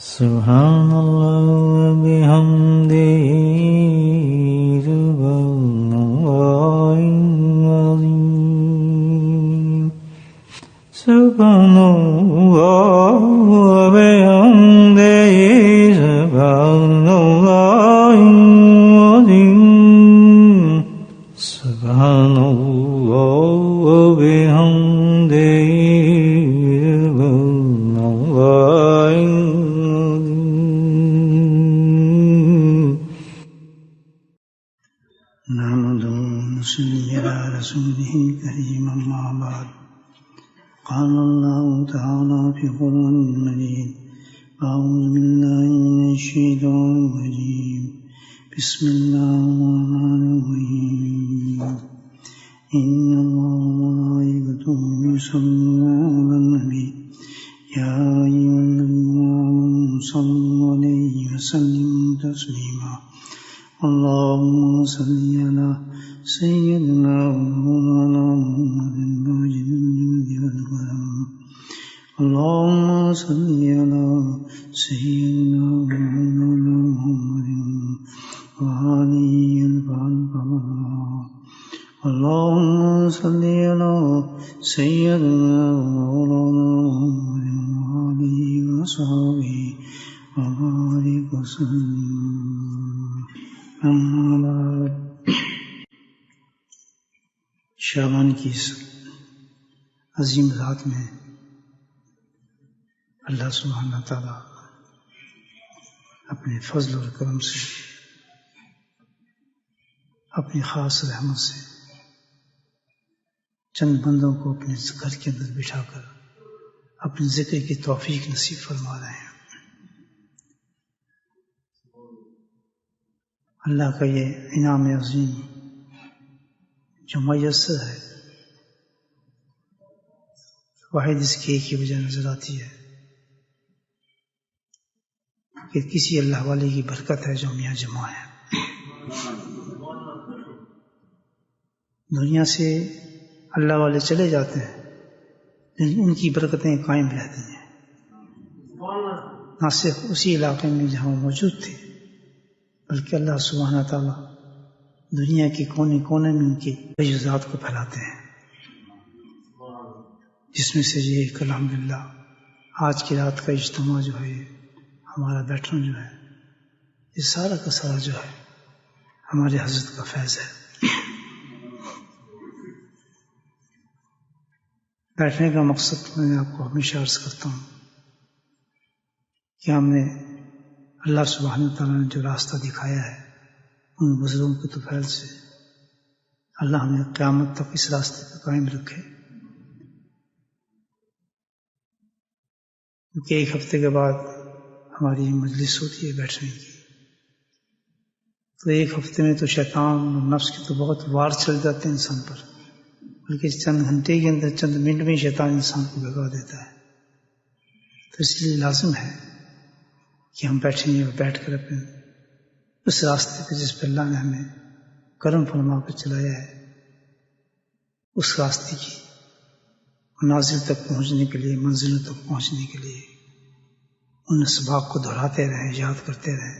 سبحان اللہ وبحمدہ سبحان اللہ العظیم سبحان اللہ وبحمدہ سبحان اللہ العظیم سبحان اللہ وبحمدہ رسوله الكريم أما بعد قال الله تعالى في القرآن المجيد أعوذ بالله من الشيطان الرجيم بسم الله الرحمن الرحيم إن الله وملائكته يصلون على النبي يا أيها الذين آمنوا صلوا عليه وسلموا تسليما اللهم صل على سيدنا ومولانا محمد واجد الجود والكرم اللهم صل على سيدنا ومولانا محمد وآله الكرام اللهم صل على سيدنا ومولانا محمد وآله وصحبه وبارك وسلم أما بعد شعبان کی اس عظیم رات میں اللہ سبحانہ تعالیٰ اپنے فضل اور کرم سے اپنی خاص رحمت سے چند بندوں کو اپنے گھر کے اندر بٹھا کر اپنے ذکر کی توفیق نصیب فرما رہے ہیں۔ اللہ کا یہ انعام عظیم جو میسر ہے، واحد اس کی ایک ہی وجہ نظر آتی ہے کہ کسی اللہ والے کی برکت ہے جو میاں جمع ہے۔ دنیا سے اللہ والے چلے جاتے ہیں لیکن ان کی برکتیں قائم رہتی ہیں، نہ صرف اسی علاقے میں جہاں وہ موجود تھے بلکہ اللہ سبحانہ تعالیٰ دنیا کے کونے کونے میں ان کی فیضات کو پھیلاتے ہیں، جس میں سے یہ ایک الحمدللہ آج کی رات کا اجتماع جو ہے، ہمارا بیٹھنا جو ہے، یہ سارا کا سارا جو ہے ہمارے حضرت کا فیض ہے۔ بیٹھنے کا مقصد میں آپ کو ہمیشہ عرض کرتا ہوں کہ ہم نے اللہ سبحانہ تعالیٰ نے جو راستہ دکھایا ہے ان بزرگوں کے توفیل سے اللہ ہمیں قیامت تک اس راستے پہ قائم رکھے، کیونکہ ایک ہفتے کے بعد ہماری مجلس ہوتی ہے بیٹھنے کی، تو ایک ہفتے میں تو شیطان اور نفس کے تو بہت وار چل جاتے ہیں انسان پر، بلکہ چند گھنٹے کے اندر چند منٹ میں شیطان انسان کو بگا دیتا ہے۔ تو اس لیے لازم ہے کہ ہم بیٹھیں گے اور بیٹھ کر اپنے اس راستے پہ جس پہ اللہ نے ہمیں کرم فرما کر چلایا ہے، اس راستے کی منازل تک پہنچنے کے لیے، منزلوں تک پہنچنے کے لیے ان اسباق کو دہراتے رہیں، یاد کرتے رہیں،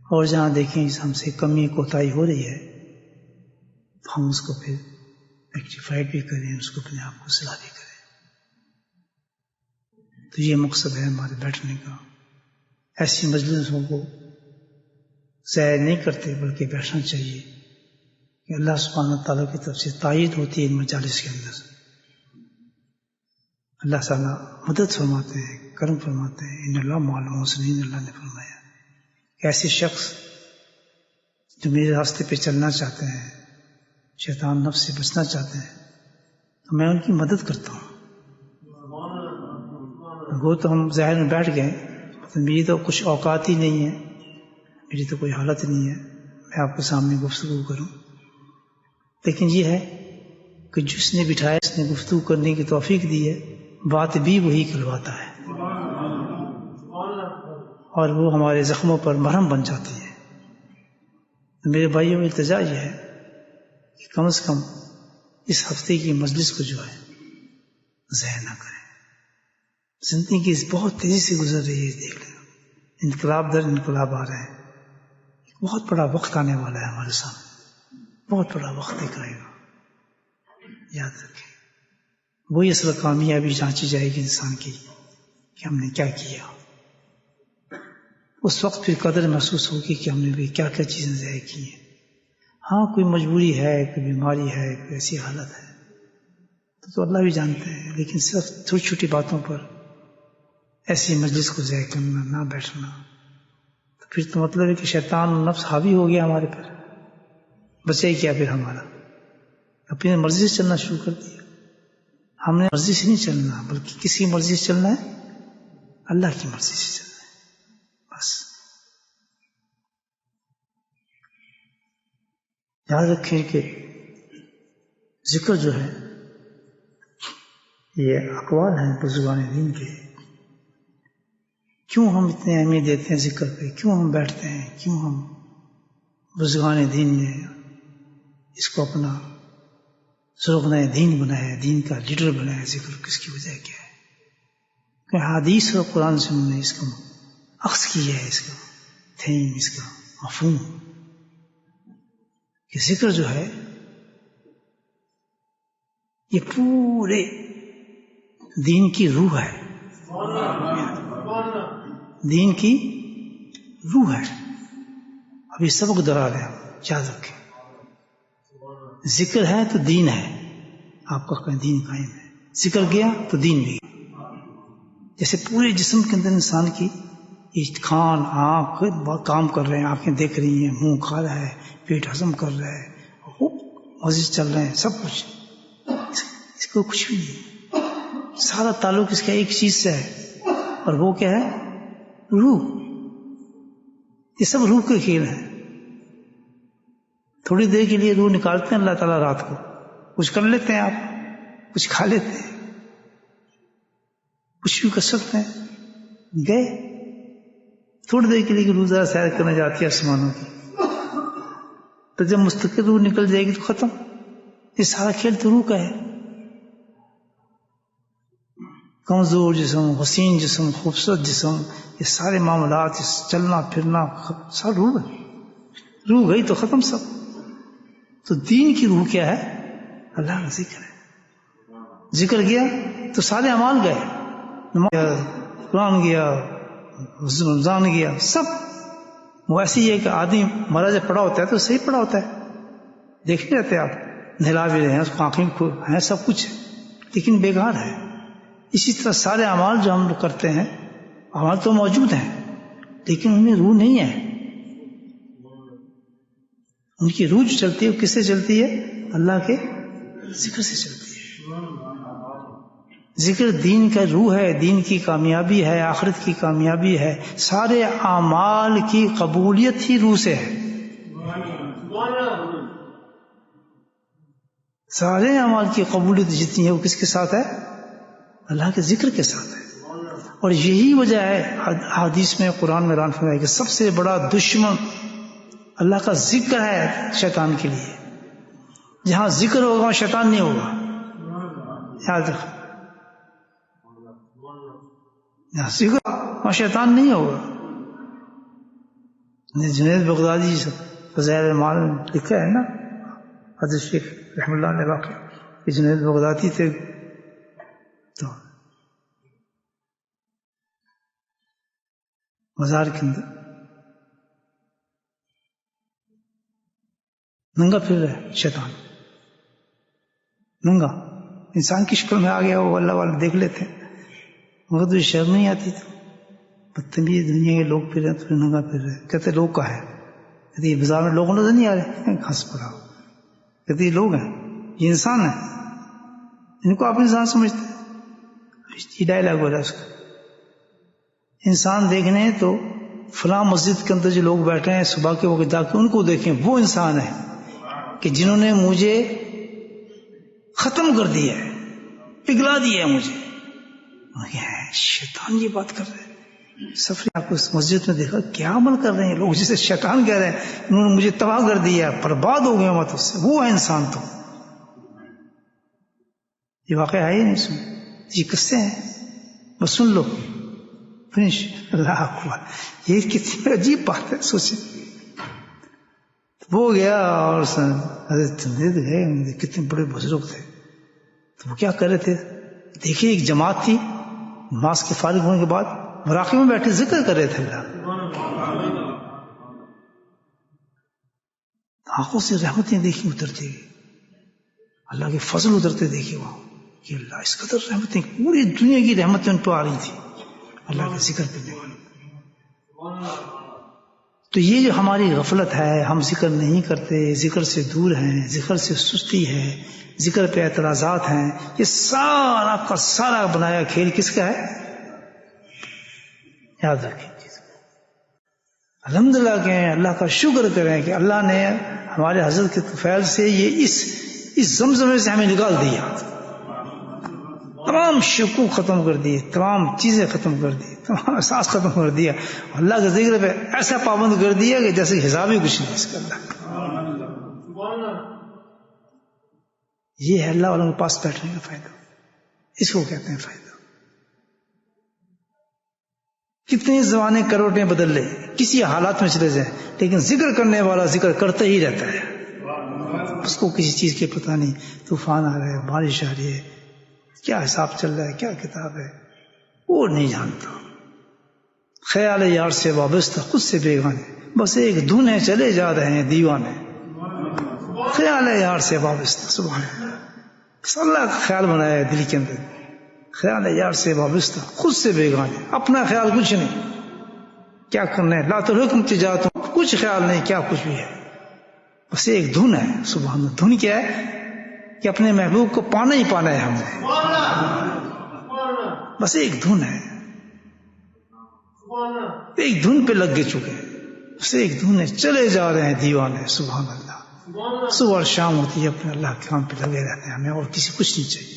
اور جہاں دیکھیں ہم سے کمی کوتاہی ہو رہی ہے تو ہم اس کو پھر ریکٹیفائڈ بھی کریں، اس کو اپنے آپ کو اصلاح بھی کریں۔ تو یہ مقصد ہے ہمارے بیٹھنے کا، ایسی مجلسوں کو ضائع نہیں کرتے بلکہ بیٹھنا چاہیے کہ اللہ سبحانہ تعالیٰ کی طرف سے تائید ہوتی ہے ان مجالس کے اندر، اللہ تعالیٰ مدد فرماتے ہیں، کرم فرماتے ہیں۔ ان اللہ مع المحسنین، اللہ نے فرمایا کہ ایسے شخص جو میرے راستے پہ چلنا چاہتے ہیں، شیطان نفس سے بچنا چاہتے ہیں، تو میں ان کی مدد کرتا ہوں۔ وہ تو ہم ظاہر میں بیٹھ گئے، تو میری تو کچھ اوقات ہی نہیں ہے، میری تو کوئی حالت نہیں ہے میں آپ کے سامنے گفتگو کروں، لیکن یہ ہے کہ جس نے بٹھایا، اس نے گفتگو کرنے کی توفیق دی ہے، بات بھی وہی کرواتا ہے اور وہ ہمارے زخموں پر مرہم بن جاتی ہے۔ تو میرے بھائیوں میں التجا یہ ہے کہ کم از کم اس ہفتے کی مجلس کو جو ہے ضائع نہ کریں، زندگی بہت تیزی سے گزر رہی ہے، دیکھ لیں، انقلاب در انقلاب آ رہے ہیں. بہت بڑا وقت آنے والا ہے ہمارے سامنے، بہت بڑا وقت دیکھ رہے گا. یاد رکھیں، وہی اصل کامیابی جانچی جائے گی انسان کی کہ ہم نے کیا کیا. اس وقت پھر قدر محسوس ہوگی کہ ہم نے بھی کیا کیا چیزیں ضائع کی ہیں. ہاں کوئی مجبوری ہے، کوئی بیماری ہے، کوئی ایسی حالت ہے تو اللہ بھی جانتے ہیں، لیکن صرف چھوٹی چھوٹی باتوں پر ایسی مجلس کو ضائع کرنا، نہ بیٹھنا، تو پھر تو مطلب ہے کہ شیطان نفس حاوی ہو گیا ہمارے پر. بچے کیا پھر ہمارا؟ اپنی مرضی سے چلنا شروع کر دیا. ہم نے مرضی سے نہیں چلنا، بلکہ کس کی مرضی سے چلنا ہے؟ اللہ کی مرضی سے چلنا ہے. بس یاد رکھیں کہ ذکر جو ہے یہ اقوال ہیں بزرگان دین کے. کیوں ہم اتنے اہمیت دیتے ہیں ذکر پہ؟ کیوں ہم بیٹھتے ہیں؟ کیوں ہم بزرگان دین نے اس کو اپنا سرغنہ دین بنایا، دین کا لیڈر بنایا ذکر؟ کس کی وجہ کیا ہے؟ کہ حدیث اور قرآن سے انہوں نے اس کو اخذ کیا ہے، اس کا تھیم، اس کا مفہوم، کہ ذکر جو ہے یہ پورے دین کی روح ہے. دین کی روح ہے. ابھی سبق دہرا رہے ہیں، یاد رکھیں، ذکر ہے تو دین ہے، آپ کا دین قائم ہے. ذکر گیا تو دین بھی گیا. جیسے پورے جسم کے اندر انسان کی کان، آنکھ کام کر رہے ہیں، آنکھیں دیکھ رہی ہیں، منہ کھا رہا ہے، پیٹ ہضم کر رہا ہے، مزید چل رہے ہیں، سب کچھ، اس کو کچھ بھی نہیں. سارا تعلق اس کا ایک چیز سے ہے، اور وہ کیا ہے؟ روح. یہ سب روح کے کھیل ہیں. تھوڑی دیر کے لیے روح نکالتے ہیں اللہ تعالیٰ رات کو، کچھ کر لیتے ہیں، آپ کچھ کھا لیتے ہیں، کچھ بھی کر سکتے ہیں. گئے تھوڑی دیر کے لیے روح ذرا سیر کرنے جاتی ہے آسمانوں کی، تو جب مستقل روح نکل جائے گی تو ختم. یہ سارا کھیل تو روح کا ہے. کمزور جسم، حسین جسم، خوبصورت جسم، یہ سارے معاملات، چلنا پھرنا سب روح ہے. روح گئی تو ختم سب. تو دین کی روح کیا ہے؟ اللہ کا ذکر ہے. ذکر گیا تو سارے اعمال گئے، نماز گیا، قرآن گیا، رمضان گیا، سب. وہ ایسی ہے کہ آدمی مرا جب پڑا ہوتا ہے تو صحیح پڑا ہوتا ہے، دیکھ نہیں رہتے آپ، نہلا بھی رہے ہیں، اس کو آنکھیں ہیں، سب کچھ ہے، لیکن بیکار ہے. اسی طرح سارے اعمال جو ہم لوگ کرتے ہیں، اعمال تو موجود ہیں لیکن ان میں روح نہیں ہے. ان کی روح جو چلتی ہے وہ کس سے چلتی ہے؟ اللہ کے ذکر سے چلتی ہے. ذکر دین کا روح ہے، دین کی کامیابی ہے، آخرت کی کامیابی ہے. سارے اعمال کی قبولیت ہی روح سے ہے. سارے اعمال کی قبولیت جتنی ہے وہ کس کے ساتھ ہے؟ اللہ کے ذکر کے ساتھ ہے. اور یہی وجہ ہے حدیث میں، قرآن میں بیان فرمایا کہ سب سے بڑا دشمن اللہ کا ذکر ہے شیطان کے لیے. جہاں ذکر ہوگا وہاں شیطان نہیں ہوگا، یاد رکھ. جہاں ذکر وہاں شیطان نہیں ہوگا. جنید بغدادی فضائل اعمال میں لکھا ہے نا، حضرت شیخ رحمہ اللہ نے واقع کہ جنید بغدادی تھے تو مزار کے اندر ننگا پھر رہے شیطان، ننگا انسان کی شکل میں آ گیا. وہ اللہ والے دیکھ لیتے مگر تو شرم نہیں آتی تھی. بدتمیز دنیا کے لوگ پھر رہے تو ننگا پھر رہے. کہتے لوگ کا ہے؟ کہتے یہ بازار میں لوگ نظر نہیں آ رہے، ہنس پڑا. کہتے یہ لوگ ہیں، یہ انسان ہیں، ان کو آپ انسان سمجھتے ہیں. یہ ڈائلاگ ہو رہا ہے اس کا. انسان دیکھنے تو فلاں مسجد کے اندر جو لوگ بیٹھے ہیں صبح کے وقت جا کے ان کو دیکھیں، وہ انسان ہے کہ جنہوں نے مجھے ختم کر دیا ہے، پگھلا دیا ہے مجھے. شیطان یہ بات کر رہے ہیں. سفر آپ کو اس مسجد میں دیکھا کیا عمل کر رہے ہیں لوگ، جسے شیطان کہہ رہے ہیں انہوں نے مجھے تباہ کر دیا، برباد ہو گیا مت اس سے. وہ ہے انسان. تو یہ واقعہ ہے ہی نہیں، سن یہ قصے ہیں. بس سن لو فنش. اللہ اکبر. یہ کتنی عجیب بات ہے, سوچیں. وہ گیا اور حضرت گئے, کتنے بڑے بزرگ تھے. تو وہ کیا کر رہے تھے, دیکھیے ایک جماعت تھی, نماز کے فارغ ہونے کے بعد مراقبے میں بیٹھے ذکر کر رہے تھے اللہ. آنکھوں سے رحمتیں دیکھی اترتے گئے, اللہ کے فضل اترتے دیکھے وہاں کہ اللہ اس قدر رحمتیں, پوری دنیا کی رحمتیں ان پہ آ رہی تھی اللہ کے ذکر کرنے والی. تو یہ جو ہماری غفلت ہے, ہم ذکر نہیں کرتے, ذکر سے دور ہیں, ذکر سے سستی ہے, ذکر پہ اعتراضات ہیں, یہ سارا کا سارا بنایا کھیل کس کا ہے؟ یاد رکھیں. الحمدللہ کہیں, اللہ کا شکر کریں کہ اللہ نے ہمارے حضرت کے طفیل سے یہ اس زمزمے سے ہمیں نکال دیا, تمام شکوک ختم کر دیے, تمام چیزیں ختم کر دی, تمام احساس ختم کر دیا, اللہ کے ذکر پہ ایسا پابند کر دیا کہ جیسے حساب ہی کچھ نہیں اس کا. اللہ, یہ ہے اللہ والوں کے پاس بیٹھنے کا فائدہ, اس کو کہتے ہیں فائدہ. کتنے زمانے کروٹیں بدل لے, کسی حالات میں چلے جائیں, لیکن ذکر کرنے والا ذکر کرتا ہی رہتا ہے. اس کو کسی چیز کے پتہ نہیں, طوفان آ رہا ہے, بارش آ رہی ہے, کیا حساب چل رہا ہے, کیا کتاب ہے, وہ نہیں جانتا. خیال یار سے وابستہ, خود سے بیگانے, بس ایک دھن ہے, چلے جا رہے ہیں دیوانے. خیال یار سے وابستہ, سبحان اللہ, اللہ کا خیال بنایا ہے دل کے اندر. خیال یار سے وابستہ, خود سے بیگانے, اپنا خیال کچھ نہیں, کیا کرنا ہے, لا تلہکم تجارت, کچھ خیال نہیں کیا کچھ بھی ہے, بس ایک دھن ہے. سبحان اللہ. دھن کیا ہے کہ اپنے محبوب کو پانا ہی پانا ہے ہم نے, بس ایک دھن ہے, ایک دھن پہ لگ چکے ہیں, بس ایک دھن ہے, چلے جا رہے ہیں دیوانے. سبحان اللہ. صبح اور شام ہوتی ہے, اپنے اللہ کے کام پہ لگے رہتے ہیں, ہمیں اور کسی کچھ نہیں چاہیے.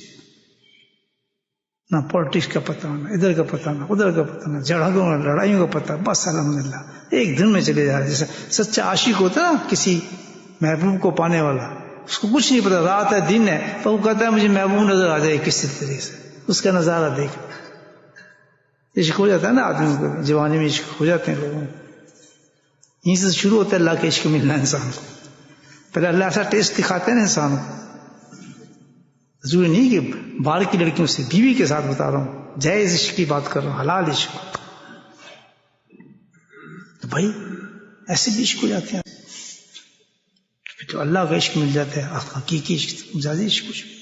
نہ پالیٹکس کا پتہ, نہ ادھر کا پتہ, نہ ادھر کا پتہ, نہ جھڑکوں نہ لڑائیوں کا پتہ, بس الحمدللہ ایک دن میں چلے جا رہے. جیسے سچا عاشق ہوتا ہے نا کسی محبوب کو پانے والا, اس کو کچھ نہیں پتا, رات ہے دن ہے, تو وہ کہتا ہے مجھے محبوب نظر آ جائے کس طریقے سے, اس کا نظارہ دیکھ. عشق ہو جاتا ہے نا آدمی کو, جوانی میں عشق ہو جاتے ہیں لوگوں کو. یہیں سے شروع ہوتا ہے اللہ کے عشق ملنا انسان کو. پہلے اللہ ایسا ٹیسٹ دکھاتے ہیں نا انسان کو. ضروری نہیں کہ باہر کی لڑکیوں سے, بیوی کے ساتھ بتا رہا ہوں, جائز عشق کی بات کر رہا ہوں, حلال عشق. تو بھائی ایسے بھی عشق ہو جاتے ہیں, تو اللہ کا عشق مل جاتا ہے, حقیقی عشق, مجازی عشق کچھ بھی.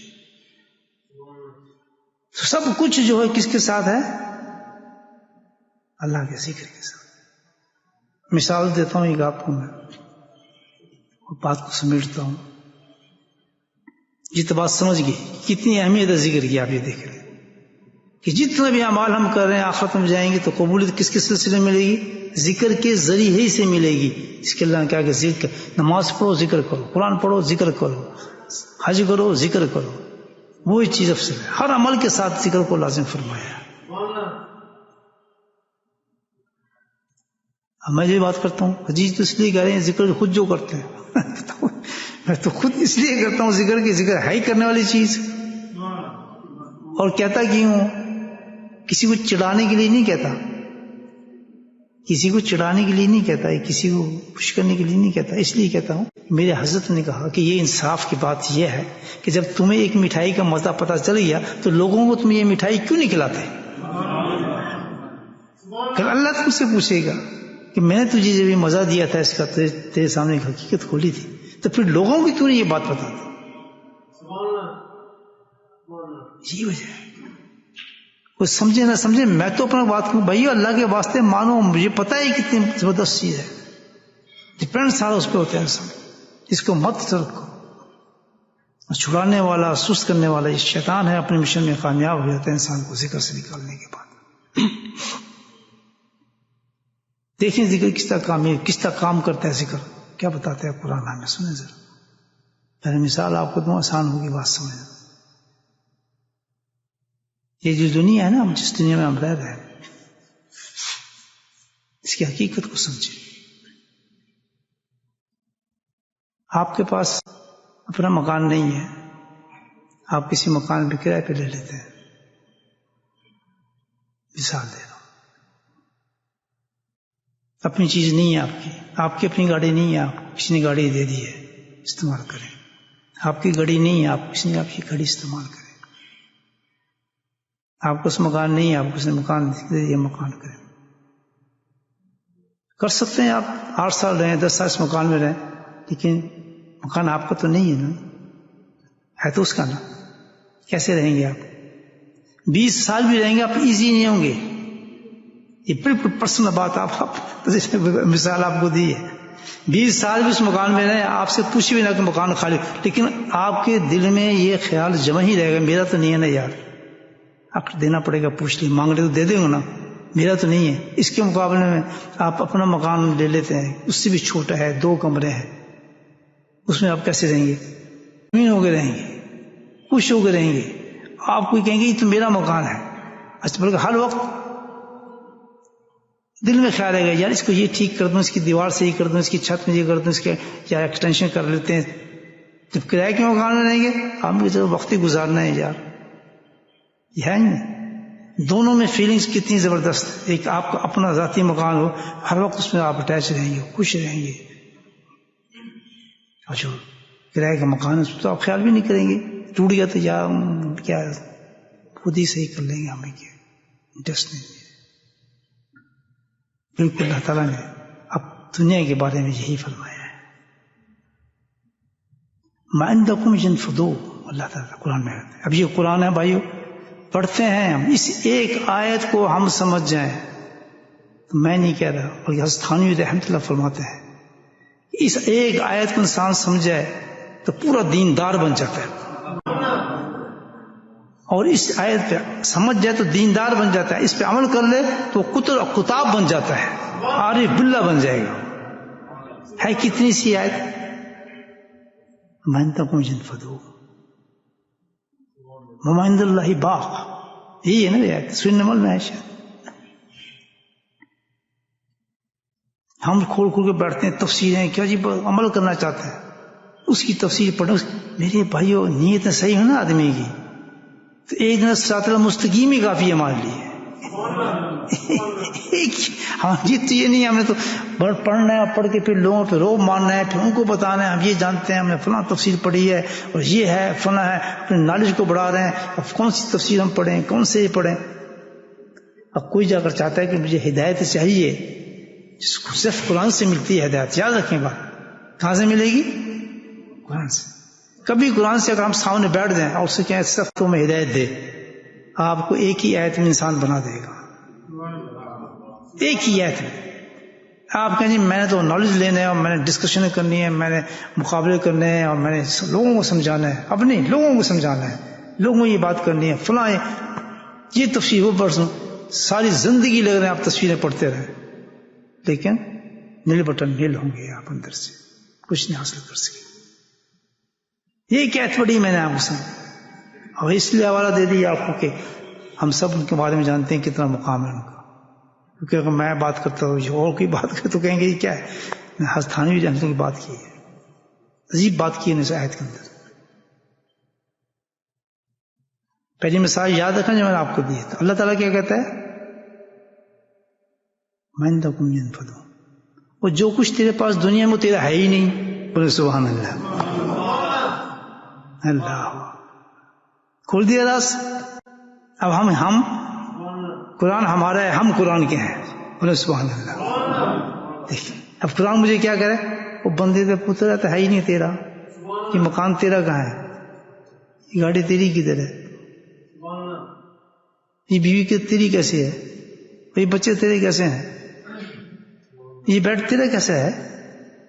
تو سب کچھ جو ہے کس کے ساتھ ہے؟ اللہ کے ذکر کے ساتھ. مثال دیتا ہوں ایک آپ کو, میں بات کو سمیٹتا ہوں. یہ تو بات سمجھ گئی کتنی اہمیت ہے ذکر کی. آپ یہ دیکھ رہے ہیں کہ جتنا بھی اعمال ہم کر رہے ہیں آخرت میں جائیں گے تو قبولیت کس کے سلسلے میں ملے گی؟ ذکر کے ذریعے ہی سے ملے گی. اس کے اللہ نے کیا کہ ذکر, نماز پڑھو ذکر کرو, قرآن پڑھو ذکر کرو, حج کرو ذکر کرو, وہی چیز افضل ہے. ہر عمل کے ساتھ ذکر کو لازم فرمایا ہے. میں یہ بات کرتا ہوں, حجیج تو اس لیے کہہ رہے ہیں ذکر خود جو کرتے ہیں میں تو خود اس لیے کرتا ہوں ذکر کی, ذکر ہے ہی کرنے والی چیز. اور کہتا کیوں ہوں, کسی کو چڑھانے کے لیے نہیں کہتا, کسی کو چڑھانے کے لیے نہیں کہتا, کسی کو خوش کرنے کے لیے نہیں کہتا. اس لیے کہتا ہوں میرے حضرت نے کہا کہ یہ انصاف کی بات یہ ہے کہ جب تمہیں ایک مٹھائی کا مزہ پتہ چل گیا تو لوگوں کو تم یہ مٹھائی کیوں نہیں کھلاتے؟ کل اللہ تم سے پوچھے گا کہ میں نے تجھے جب یہ مزہ دیا تھا اس کا, تیرے سامنے ایک حقیقت کھولی تھی, تو پھر لوگوں کو کیوں نہیں یہ بات بتا دی؟ یہی وجہ ہے. کوئی سمجھے نہ سمجھے, میں تو اپنا بات کروں بھائی, اللہ کے واسطے مانو, مجھے پتہ ہے کتنی زبردست چیز ہے, ڈپینڈ سارا اس پہ ہوتا ہے انسان. اس کو مت رکھو. چھڑانے والا, سست کرنے والا یہ شیطان ہے, اپنے مشن میں کامیاب ہو جاتا ہے انسان کو ذکر سے نکالنے کے بعد. دیکھیں ذکر کس طرح کام کرتا ہے ذکر, کیا بتاتا ہے قرآن ہمیں, سنیں ذرا. پہلے مثال آپ کو دوں, آسان ہوگی بات سمجھنا. یہ جو دنیا ہے نا, ہم جس دنیا میں ہم رہ رہے ہیں, اس کی حقیقت کو سمجھیں. آپ کے پاس اپنا مکان نہیں ہے, آپ کسی مکان پہ کرایہ پہ لے لیتے ہیں. مثال دے رہا ہوں. اپنی چیز نہیں ہے آپ کی اپنی گاڑی نہیں ہے, آپ کو کسی نے گاڑی دے دی ہے, استعمال کریں. آپ کی گاڑی نہیں ہے, آپ کسی نے آپ کی گاڑی استعمال کریں. آپ کو اس مکان نہیں ہے, آپ کو اس نے مکان دے دیا, مکان کریں. کر سکتے ہیں آپ 8 سال رہیں, 10 سال اس مکان میں رہیں, لیکن مکان آپ کا تو نہیں ہے نا, ہے تو اس کا نا. کیسے رہیں گے آپ؟ 20 سال بھی رہیں گے آپ ایزی نہیں ہوں گے. یہ بالکل پرسنل بات آپ مثال آپ کو دی ہے. 20 سال بھی اس مکان میں رہیں, آپ سے پوچھ بھی نہ کہ مکان خالی, لیکن آپ کے دل میں یہ خیال جمع ہی رہے گا میرا تو نہیں ہے نا یار. آپ کو دینا پڑے گا, پوچھ لی, مانگ لے تو دے دیں گے نا, میرا تو نہیں ہے. اس کے مقابلے میں آپ اپنا مکان لے لیتے ہیں, اس سے بھی چھوٹا ہے, 2 کمرے ہیں, اس میں آپ کیسے رہیں گے؟ امین ہو کے رہیں گے, خوش ہو کے رہیں گے. آپ کو کہیں گے یہ تو میرا مکان ہے. اچھا, بلکہ ہر وقت دل میں خیال آئے گا یار اس کو یہ ٹھیک کر دوں, اس کی دیوار سے یہ کر دوں, اس کی چھت میں یہ کر دوں, اس کے یا ایکسٹینشن کر لیتے ہیں. جب کرائے کے مکان میں رہیں گے آپ کو چلو وقت ہی گزارنا ہے یار. یہ ہے نہیں. دونوں میں فیلنگز کتنی زبردست ہے. ایک آپ کا اپنا ذاتی مکان ہو, ہر وقت اس میں آپ اٹیچ رہیں گے, خوش رہیں گے. اور جو کرائے کا مکان ہے اس میں تو آپ خیال بھی نہیں کریں گے, ٹوٹ گیا تو یا کیا خود ہی صحیح کر لیں گے, ہمیں کیا انٹرسٹ نہیں. بالکل اللہ تعالیٰ نے اب دنیا کے بارے میں یہی فرمایا ہے. ما عندکم ينفدوا, اللہ تعالیٰ قرآن میں کہتے ہیں. اب یہ قرآن ہے بھائیو, پڑھتے ہیں ہم, اس ایک آیت کو ہم سمجھ جائیں تو میں نہیں کہہ رہا, بلکہ حضرت تھانوی رحمۃ اللہ فرماتے ہیں اس ایک آیت کو انسان سمجھے تو پورا دیندار بن جاتا ہے. اور اس آیت پہ سمجھ جائے تو دیندار بن جاتا ہے, اس پہ عمل کر لے تو کتاب بن جاتا ہے, عارف باللہ بن جائے گا. ہے کتنی سی آیت, ما عندکم ينفدوا وما عند اللہ باق, یہی ہے نا یہ آیت, سورۃ النمل میں ہے شاید. ہم کھول کھول کے بیٹھتے ہیں, تفسیریں کیا جی عمل کرنا چاہتے ہیں, اس کی تفسیر پڑھو. میرے بھائیو نیت صحیح ہے نا آدمی کی, تو ایک دن صراط المستقیم ہی کافی ہے ہمارے لیے. ہم جیت یہ نہیں, ہمیں تو پڑھنا ہے, پڑھ کے پھر لوگوں پہ روب مارنا ہے, پھر ان کو بتانا ہے ہم یہ جانتے ہیں, ہم نے فلاں تفسیر پڑھی ہے اور یہ ہے فلاں ہے, اپنے نالج کو بڑھا رہے ہیں. اب کون سی تفسیر ہم پڑھیں, کون سے یہ پڑھیں. اب کوئی جا کر چاہتا ہے کہ مجھے ہدایت چاہیے, جس کو صرف قرآن سے ملتی ہے ہدایت, یاد رکھیں بات, کہاں سے ملے گی؟ قرآن سے. کبھی قرآن سے اگر ہم سامنے بیٹھ جائیں اور اس سے کہیں صرف تمہیں ہدایت دے, آپ کو ایک ہی آیت میں انسان بنا دے گا, ایک ہی آیت میں. آپ کہیں جی میں نے تو نالج لینا ہے, اور میں نے ڈسکشن کرنی ہے, میں نے مقابلے کرنے ہیں, اور میں نے لوگوں کو سمجھانا ہے. اب نہیں, لوگوں کو سمجھانا ہے, لوگوں کو یہ بات کرنی ہے, فلاں یہ تفسیر وہ پڑھ سوں. ساری زندگی لگ رہے ہیں آپ تصویریں پڑھتے رہیں, لیکن نیل بٹن نیل ہوں گے, آپ اندر سے کچھ نہیں حاصل کر سکے. یہ کیا پڑھی میں نے آپ کو, اور اس لیے حوالہ دے دیا آپ کو کہ ہم سب ان کے بارے میں جانتے ہیں کتنا مقام ہے ان کا. کیونکہ اگر میں بات کرتا ہوں اور کوئی بات کرے تو کہیں گے یہ کیا ہے, میں حضرت تھانوی رحمۃ اللہ کی بات کی ہے, عجیب بات کی ہے اس آیت کے اندر. پہلی مثال یاد رکھنا جو میں نے آپ کو دی ہے. اللہ تعالیٰ کیا کہتا ہے, ما عندکم ينفدوا, اور جو کچھ تیرے پاس دنیا میں تیرا ہے ہی نہیں. بولے سبحان اللہ. اللہ کھول دیا راز. اب ہم قرآن ہمارا ہے, ہم قرآن کے ہیں. بولے سبحان اللہ. دیکھیں اب قرآن مجھے کیا کرے, وہ بندے پہ پوچھ رہا تو ہے ہی نہیں تیرا, یہ مکان تیرا کہاں ہے, یہ گاڑی تیری کدھر ہے, یہ بیوی تیری کیسے ہے, یہ بچے تیرے کیسے ہیں, یہ بیڈ تیرا کیسے ہے.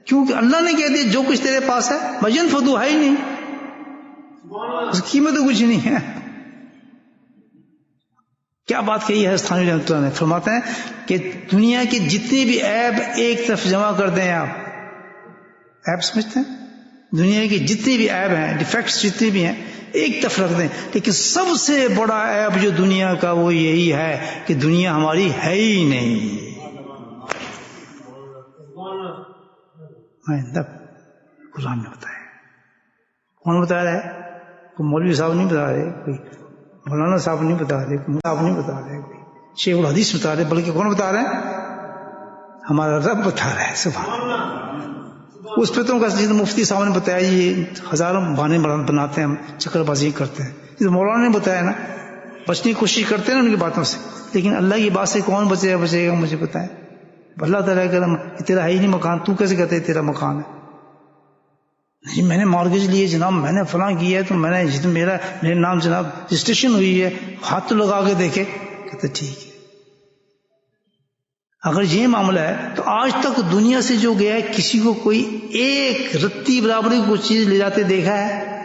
کیونکہ اللہ نے کہہ دیا جو کچھ تیرے پاس ہے بجن فدو ہے ہی نہیں, اس کی قیمت تو کچھ نہیں ہے. کیا بات کہی ہے تھانوی رحمۃ اللہ نے. فرماتے ہیں کہ دنیا کے جتنے بھی عیب ایک طرف جمع کر دیں آپ, عیب سمجھتے ہیں, دنیا کے جتنے بھی عیب ہیں, ڈیفیکٹس جتنے بھی ہیں, ایک طرف رکھ دیں, لیکن سب سے بڑا عیب جو دنیا کا وہ یہی ہے کہ دنیا ہماری ہے ہی نہیں. قرآن نے بتایا. کون بتا رہا ہے؟ کوئی مولوی صاحب نہیں بتا رہے, کوئی مولانا صاحب نہیں بتا رہے, کوئی صاحب نہیں بتا رہے, کوئی شیخ الحدیث بتا رہے، بلکہ کون بتا رہے ہیں؟ ہمارا رب بتا رہا ہے. سبحان اللہ. اس پہ تو مفتی صاحب نے بتایا یہ ہزاروں بہانے بناتے ہیں، ہم چکر بازی کرتے ہیں. یہ مولانا نے بتایا نا، بچنے کی کوشش کرتے ہیں نا ان کی باتوں سے، لیکن اللہ کی بات سے کون بچے گا مجھے بتائیں. اللہ تعالیٰ کرم، تیرا ہے ہی نہیں مکان، تو کیسے کہتے تیرا مکان ہے؟ نہیں میں نے مارگیج لیے جناب، میں نے فلاں کیا ہے، تو میں نے میرے نام جناب رجسٹریشن ہوئی ہے، ہاتھ تو لگا کے دیکھے. کہتے ٹھیک ہے. اگر یہ معاملہ ہے تو آج تک دنیا سے جو گیا ہے کسی کو کوئی ایک رتی برابر کی کوئی چیز لے جاتے دیکھا ہے؟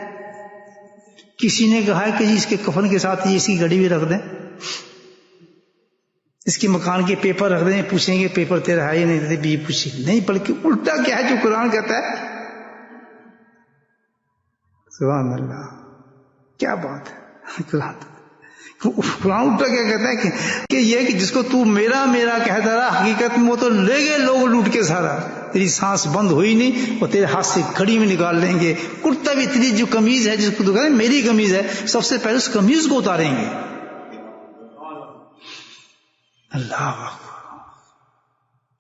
کسی نے کہا ہے کہ جی اس کے کفن کے ساتھ یہ اس کی گھڑی بھی رکھ دیں، اس کے مکان کے پیپر رکھ دیں، پوچھیں گے پیپر تیرا ہے یا نہیں؟ بھی پوچھیں نہیں، بلکہ الٹا کیا ہے جو قرآن کہتا ہے. سبحان اللہ، کیا بات ہے. قرآن الٹا کیا کہتا ہے کہ یہ کہ جس کو تو میرا میرا کہتا رہا، حقیقت میں وہ تو لے گئے لوگ لوٹ کے سارا. تیری سانس بند ہوئی نہیں، وہ تیرے ہاتھ سے کھڑی میں نکال لیں گے. کرتا بھی تیری جو قمیض ہے، جس کو تو کہتے ہیں میری قمیض ہے، سب سے پہلے اس قمیض کو اتاریں گے. اللہ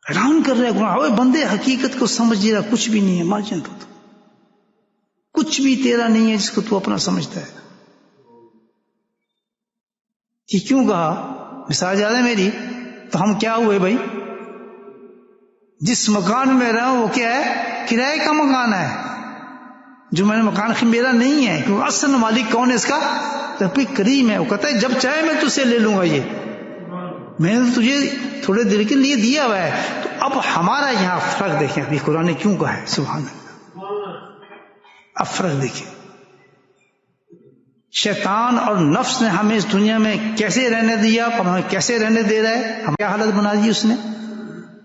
حیران کر رہے قرآن. بندے حقیقت کو سمجھ رہا، کچھ بھی نہیں ہے مارجن تو کچھ بھی تیرا نہیں ہے جس کو تو اپنا سمجھتا ہے. یہ کیوں کہا؟ مثال یاد ہے میری، تو ہم کیا ہوئے بھائی؟ جس مکان میں رہا ہوں وہ کیا ہے؟ کرائے کا مکان ہے. جو میں نے مکان میرا نہیں ہے، کیونکہ اصل مالک کون ہے اس کا؟ رب کریم ہے. وہ کہتا ہے جب چاہے میں تجھ سے لے لوں گا، یہ میں نے تجھے تھوڑے دیر کے لیے دیا ہوا ہے. تو اب ہمارا یہاں فرق دیکھیں، ابھی قرآن نے کیوں کہا ہے. سبحان اللہ. اب فرق دیکھیں، شیطان اور نفس نے ہمیں اس دنیا میں کیسے رہنے دیا اور ہمیں کیسے رہنے دے رہا ہے. ہم کیا حالت بنا دی اس نے؟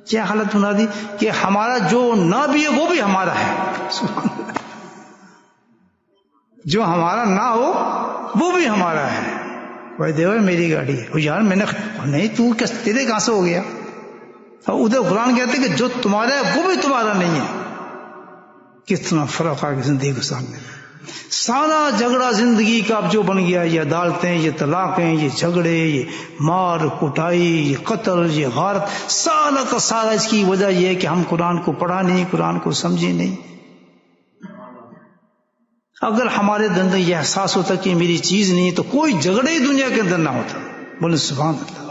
کیا حالت بنا دی کہ ہمارا جو نہ بھی ہے وہ بھی ہمارا ہے. جو ہمارا نہ ہو وہ بھی ہمارا ہے. بھائی دیو میری گاڑی ہے، وہ یار میں نے نہیں، تو تیرے کہاں سے ہو گیا؟ اور ادھر قرآن کہتے کہ جو تمہارا ہے وہ بھی تمہارا نہیں ہے. کتنا فرق آ گیا زندگی کے سامنے. سارا جھگڑا زندگی کا اب جو بن گیا، یہ عدالتیں، یہ طلاقیں، یہ جھگڑے، یہ مار کٹائی، یہ قتل، یہ غارت، سارا کا سارا اس کی وجہ یہ ہے کہ ہم قرآن کو پڑھا نہیں، قرآن کو سمجھے نہیں. اگر ہمارے اندر یہ احساس ہوتا کہ میری چیز نہیں تو کوئی جھگڑے ہی دنیا کے اندر نہ ہوتا. بولے سبحان اللہ.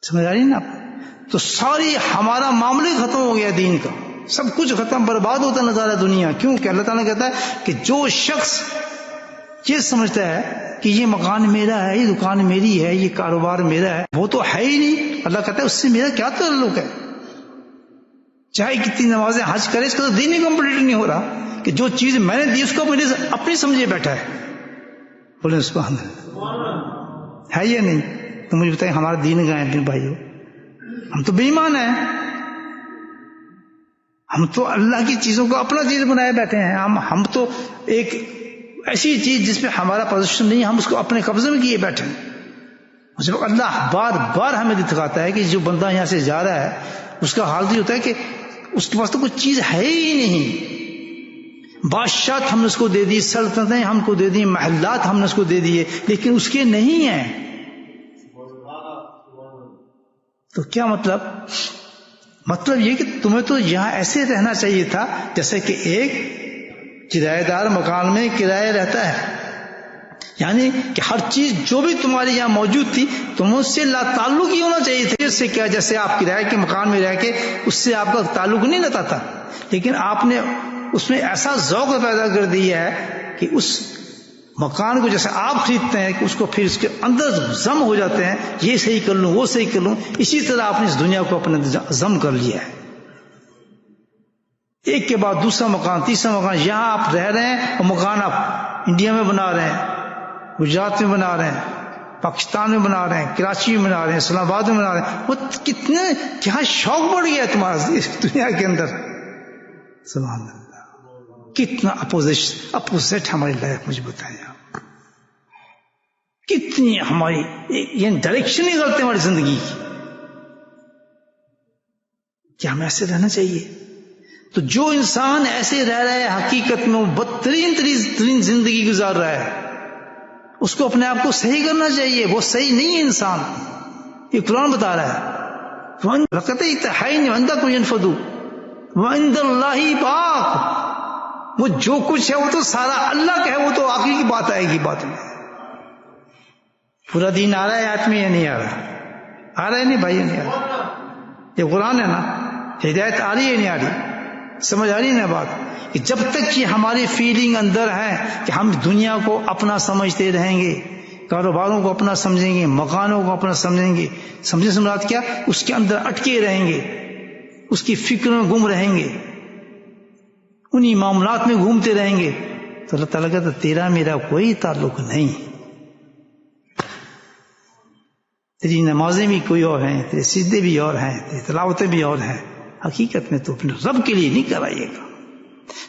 سمجھ آ رہی نا آپ؟ تو ساری ہمارا معاملے ختم ہو گیا، دین کا سب کچھ ختم، برباد ہوتا نظر آ رہا دنیا. کیوں کہ اللہ تعالیٰ کہتا ہے کہ جو شخص یہ سمجھتا ہے کہ یہ مکان میرا ہے، یہ دکان میری ہے، یہ کاروبار میرا ہے، وہ تو ہے ہی نہیں. اللہ کہتا ہے اس سے میرا کیا تعلق ہے؟ چاہے کتنی نمازیں حج کرے، اس کا تو دین ہی کمپلیٹ نہیں ہو رہا کہ جو چیز میں نے دی اس کو میرے اپنی سمجھے بیٹھا ہے. بولے سبحان اللہ. ہے یا نہیں؟ تو مجھے بتائیں ہمارا دین کہاں ہے پھر بھائیو؟ ہم تو بے ایمان ہیں. ہم تو اللہ کی چیزوں کو اپنا چیز بنائے بیٹھے ہیں. ہم تو ایک ایسی چیز جس میں ہمارا پوزیشن نہیں، ہم اس کو اپنے قبضے میں کیے بیٹھے ہیں. جب اللہ بار بار ہمیں دکھاتا ہے کہ جو بندہ یہاں سے جا رہا ہے اس کا حال یہ ہوتا ہے کہ اس کے پاس تو کوئی چیز ہے ہی نہیں. بادشاہت ہم نے اس کو دے دی، سلطنتیں ہم کو دے دی، محلات ہم نے اس کو دے دیے، لیکن اس کے نہیں ہیں. تو کیا مطلب یہ کہ تمہیں تو یہاں ایسے رہنا چاہیے تھا جیسے کہ ایک کرایہ دار مکان میں کرایہ رہتا ہے. یعنی کہ ہر چیز جو بھی تمہاری یہاں موجود تھی تم اس سے لا تعلق ہی ہونا چاہیے تھا. اس سے کیا، جیسے آپ کرایہ کے مکان میں رہ کے اس سے آپ کا تعلق نہیں رہتا تھا، لیکن آپ نے اس میں ایسا ذوق پیدا کر دیا ہے کہ اس مکان کو جیسے آپ خریدتے ہیں کہ اس کو پھر اس کے اندر ضم ہو جاتے ہیں، یہ صحیح کر لوں وہ صحیح کر لوں. اسی طرح آپ نے اس دنیا کو اپنے ضم کر لیا ہے، ایک کے بعد دوسرا مکان، تیسرا مکان. یہاں آپ رہ رہے ہیں اور مکان آپ انڈیا میں بنا رہے ہیں، گجرات میں بنا رہے ہیں، پاکستان میں بنا رہے ہیں، کراچی میں بنا رہے ہیں، اسلام آباد میں بنا رہے ہیں. وہ کتنے کیا شوق بڑھ گیا تمہارا اس دنیا کے اندر. سبحان اللہ. کتنا اپوزٹ ہماری لائف، مجھے بتائیں آپ کتنی ہماری یہ ڈائریکشن ہی غلط ہے ہماری زندگی کی. کیا ہمیں ایسے رہنا چاہیے؟ تو جو انسان ایسے رہ رہا ہے حقیقت میں وہ بدترین ترین زندگی گزار رہا ہے. اس کو اپنے آپ کو صحیح کرنا چاہیے. وہ صحیح نہیں ہے انسان. یہ قرآن بتا رہا ہے وَعِندَ اللَّهِ پاک. وہ جو کچھ ہے وہ تو سارا اللہ کا ہے. وہ تو آخری کی بات آئے گی بات میں. پورا دین آ رہا ہے آیت میں یا نہیں آ رہا؟ آ رہا ہے نہیں بھائی؟ نہیں آ رہا. یہ قرآن ہے نا. ہدایت آ رہی ہے نہیں آ رہی؟ سمجھ آ رہی ہے نا بات؟ کہ جب تک کہ ہماری فیلنگ اندر ہے کہ ہم دنیا کو اپنا سمجھتے رہیں گے، کاروباروں کو اپنا سمجھیں گے، مکانوں کو اپنا سمجھیں گے، سمجھے سمجھات کیا، اس کے اندر اٹکے رہیں گے، اس کی فکر میں گم رہیں گے، انہی معاملات میں گھومتے رہیں گے، تو اللہ تعالیٰ کہتا تیرا میرا کوئی تعلق نہیں. تیری نمازیں بھی کوئی اور ہیں، تیرے سجدے بھی اور ہیں، تیری تلاوتیں بھی اور ہیں. حقیقت میں تو اپنے رب کے لیے نہیں کرائیے گا.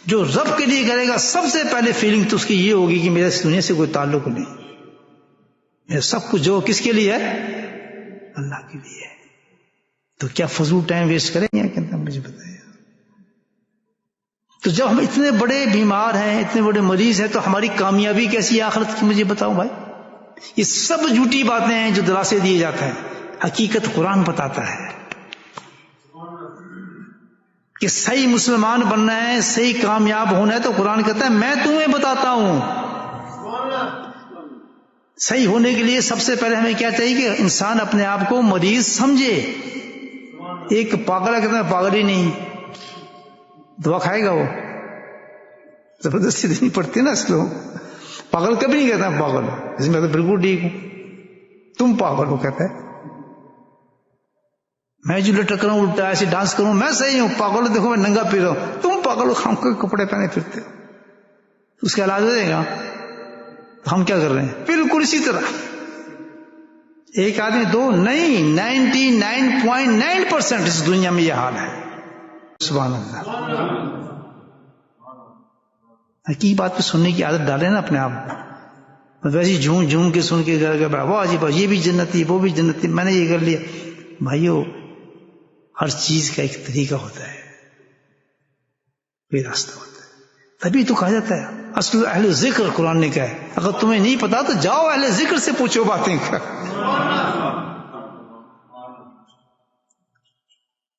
جو رب کے لیے کرے گا سب سے پہلے فیلنگ تو اس کی یہ ہوگی کہ میرا اس دنیا سے کوئی تعلق نہیں. میرا سب کچھ جو کس کے لیے ہے؟ اللہ کے لیے. تو کیا فضول ٹائم ویسٹ کریں یا کہتے ہیں مجھے بتائیے. تو جب ہم اتنے بڑے بیمار ہیں، اتنے بڑے مریض ہیں، تو ہماری کامیابی کیسی ہے آخرت کی؟ مجھے بتاؤ بھائی. یہ سب جھوٹی باتیں ہیں جو دلاسے دیے جاتے ہیں. حقیقت قرآن بتاتا ہے کہ صحیح مسلمان بننا ہے، صحیح کامیاب ہونا ہے، تو قرآن کہتا ہے میں تمہیں بتاتا ہوں. صحیح ہونے کے لیے سب سے پہلے ہمیں کیا چاہیے کہ انسان اپنے آپ کو مریض سمجھے. ایک پاگل کہتا ہے پاگل ہی نہیں، دوا کھائے گا وہ؟ زبردستی نہیں پڑتی نا اس لوگ. پاگل کبھی نہیں کہتا پاگل، اس میں تو بالکل ٹھیک ہوں. تم پاگل ہو کہتا ہے. میں جو لٹک رہا ہوں الٹا ایسے ڈانس کروں میں صحیح ہوں. پاگل دیکھو میں ننگا پی رہا ہوں، تم پاگل ہو خام کے کپڑے پہنے پھرتے ہو. اس کا علاج ہو جائے گا. ہم کیا کر رہے ہیں؟ بالکل اسی طرح. ایک آدمی دو نہیں، 99.9% اس دنیا میں یہ حال ہے. سبحان اللہ. کی بات پہ سننے کی عادت ڈالے نا اپنے آپ. ویسے جھوم جھوم کے سن کے وہ عجیب یہ بھی جنتی وہ بھی جنتی میں نے یہ کر لیا. بھائیو ہر چیز کا ایک طریقہ ہوتا ہے، کوئی راستہ ہوتا ہے. تبھی تو کہا جاتا ہے اصل اہل ذکر. قرآن نے کہا ہے اگر تمہیں نہیں پتا تو جاؤ اہل ذکر سے پوچھو باتیں.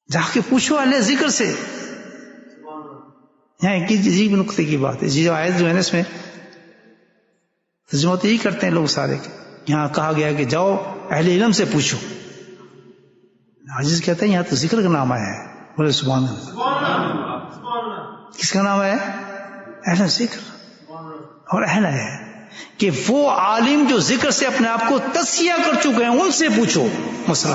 جا کے پوچھو اہل ذکر سے. یہاں ایک عجیب نقطے کی بات ہے. جو آیت جو ہے نا اس میں ترجمہ تو یہی کرتے ہیں لوگ سارے. یہاں کہا گیا کہ جاؤ اہل علم سے پوچھو. عاجز کہتا ہے یہاں تو ذکر کا نام آیا ہے. بولے سبحان اللہ. کس کا نام ہے؟ اہل ذکر. اور اہل ہے کہ وہ عالم جو ذکر سے اپنے آپ کو تزکیہ کر چکے ہیں ان سے پوچھو مسئلہ.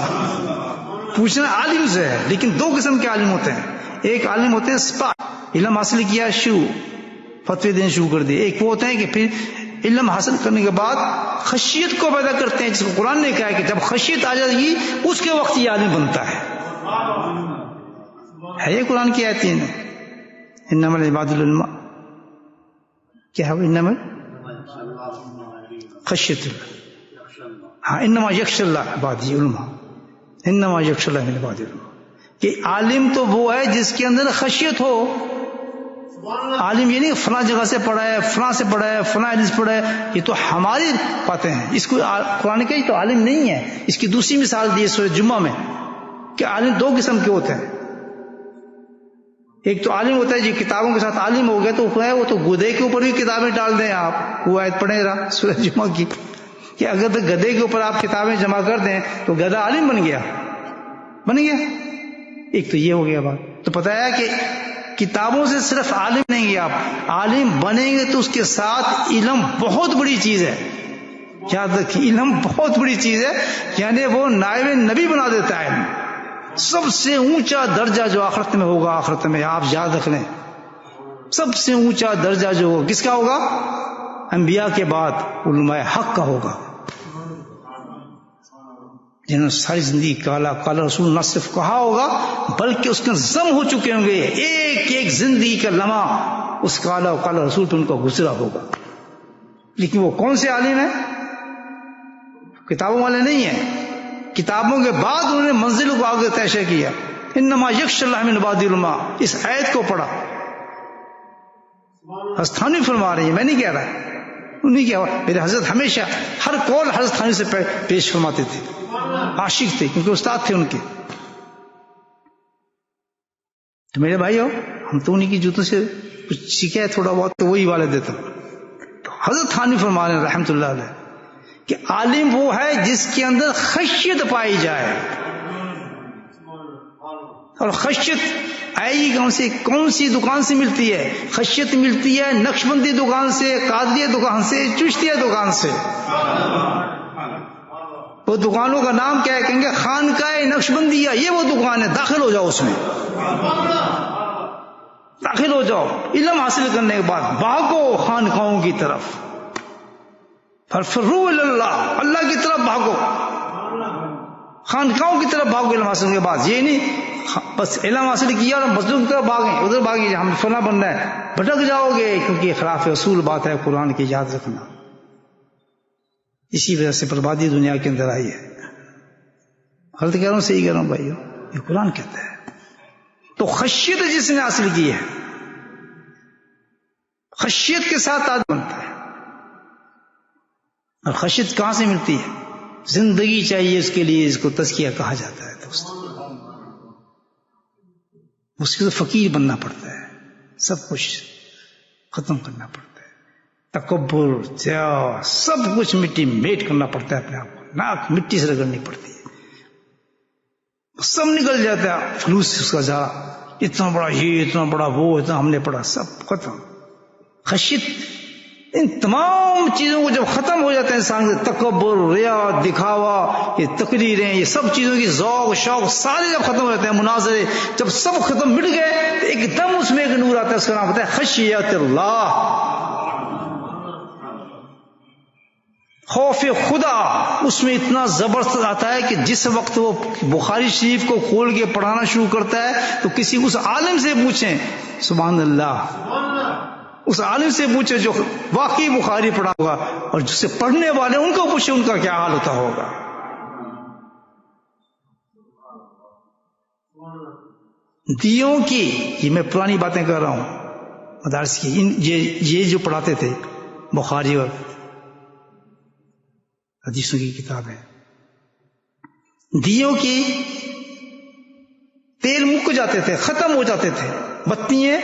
پوچھنا عالم سے ہے، لیکن دو قسم کے عالم ہوتے ہیں. ایک عالم ہوتے ہیں سپا، علم حاصل کیا فتوی دینے شروع کر دیے. ایک وہ ہوتے ہیں کہ پھر علم حاصل کرنے کے بعد خشیت کو پیدا کرتے ہیں، جس کو قرآن نے کہا ہے کہ جب خشیت آ جائے گی اس کے وقت یہ عالم بنتا ہے. یہ قرآن کی آیت ہے. انما العباد العلماء کیا ہے؟ انما خشیت اللہ. ہاں انما یخشى اللہ عبادہ علماء. انما یخشى اللہ من عبادہ علماء. کہ عالم تو وہ ہے جس کے اندر خشیت ہو. عالم یہ نہیں فلاں جگہ سے پڑھا ہے، فلاں سے پڑھا ہے، فلاں حدیث پڑھا ہے. یہ تو ہماری باتیں ہیں. اس کو قرآن کہ تو عالم نہیں ہے. اس کی دوسری مثال دی سورۃ جمعہ میں کہ عالم دو قسم کے ہوتے ہیں. ایک تو عالم ہوتا ہے جو کتابوں کے ساتھ عالم ہو گیا تو وہ تو گدھے کے اوپر بھی کتابیں ڈال دیں. آپ وہ آیت پڑھیں رہا سورۃ جمعہ کی کہ اگر گدھے کے اوپر آپ کتابیں جمع کر دیں تو گدھا عالم بن گیا. ایک تو یہ ہو گیا بات. تو پتہ ہے کہ کتابوں سے صرف عالم نہیں گے آپ، عالم بنیں گے تو اس کے ساتھ علم بہت بڑی چیز ہے. یاد رکھیں علم بہت بڑی چیز ہے. یعنی وہ نائب نبی بنا دیتا ہے. علم سب سے اونچا درجہ جو آخرت میں ہوگا، آخرت میں آپ یاد رکھ لیں سب سے اونچا درجہ جو ہوگا کس کا ہوگا؟ انبیاء کے بعد علماء حق کا ہوگا، جنہوں نے ساری زندگی کالا کالا رسول نہ صرف کہا ہوگا بلکہ اس کے ضم ہو چکے ہوں گے. ایک ایک زندگی کا لمحہ اس کالا کالا رسول پہ ان کا گزرا ہوگا. لیکن وہ کون سے عالم ہیں؟ کتابوں والے نہیں ہیں. کتابوں کے بعد انہوں نے منزل کو آگے طے کیا. انما یخشى اللہ من عبادہ العلماء. اس آیت کو پڑھا. استھانی فرما رہی ہے، میں نہیں کہہ رہا. انہیں کیا میرے حضرت ہمیشہ ہر قول حضرت تھانوی سے پیش فرماتے تھے، عاشق تھے کیونکہ استاد تھے ان کے. تو میرے بھائیو ہم تو انہیں کی جوتوں سے کچھ سیکھا ہے تھوڑا بہت، تو وہی والے دیتا ہوں. تو حضرت تھانوی فرما رہے ہیں رحمۃ اللہ علیہ کہ عالم وہ ہے جس کے اندر خشیت پائی جائے. اور خشیت آئے گی کون سی دکان سے ملتی ہے؟ خشیت ملتی ہے نقشبندی دکان سے، قادریہ دکان سے، چشتیہ دکان سے. وہ دکانوں کا نام کیا ہے؟ کہیں گے خانقاہ نقشبندیہ، یہ وہ دکان ہے، داخل ہو جاؤ اس میں، داخل ہو جاؤ. علم حاصل کرنے کے بعد بھاگو خانقاہوں کی طرف، فرفروا الی اللہ، اللہ کی طرف بھاگو، خانقاہوں کی طرف بھاگو. علم حاصل کے بعد یہ نہیں بس علم حاصل کیا اور مسجد کی طرف بھاگیں، ادھر بھاگیں ہم فلاں بننا ہے، بھٹک جاؤ گے، کیونکہ یہ خلاف اصول بات ہے قرآن کی، یاد رکھنا. اسی وجہ سے بربادی دنیا کے اندر آئی ہے. غلط کہہ رہا ہوں صحیح کہہ رہا ہوں بھائیو؟ یہ قرآن کہتا ہے. تو خشیت جس نے حاصل کی ہے، خشیت کے ساتھ آدمی بنتا ہے. اور خشیت کہاں سے ملتی ہے؟ زندگی چاہیے اس کے لیے، اس کو تزکیہ کہا جاتا ہے. دوست اس کے تو فقیر بننا پڑتا ہے، سب کچھ ختم کرنا پڑتا ہے، تکبر سب کچھ مٹی میٹ کرنا پڑتا ہے، اپنے آپ کو ناک مٹی سے رگڑنی پڑتی ہے، سب نکل جاتا ہے. فلوس اس کا جا، اتنا بڑا یہ، اتنا بڑا وہ، اتنا ہم نے پڑھا، سب ختم. خشیت ان تمام چیزوں کو جب ختم ہو جاتا ہے انسان سے، تکبر، ریا، دکھاوا، یہ تقریریں، یہ سب چیزوں کی ذوق شوق سارے جب ختم ہو جاتے ہیں، مناظرے جب سب ختم مٹ گئے تو ایک دم اس میں ایک نور آتا ہے، اس کا نام ہوتا ہے خشیت اللہ، خوف خدا. اس میں اتنا زبردست آتا ہے کہ جس وقت وہ بخاری شریف کو کھول کے پڑھانا شروع کرتا ہے تو کسی اس عالم سے پوچھیں، سبحان اللہ، اس عالم سے پوچھے جو واقعی بخاری پڑھا ہوگا، اور جسے پڑھنے والے ان کو پوچھے ان کا کیا حال ہوتا ہوگا. دیوں کی، یہ میں پرانی باتیں کر رہا ہوں مدارس کی، یہ جو پڑھاتے تھے بخاری اور حدیثوں کی کتاب ہے، دیوں کی تیل مک جاتے تھے، ختم ہو جاتے تھے، بتیاں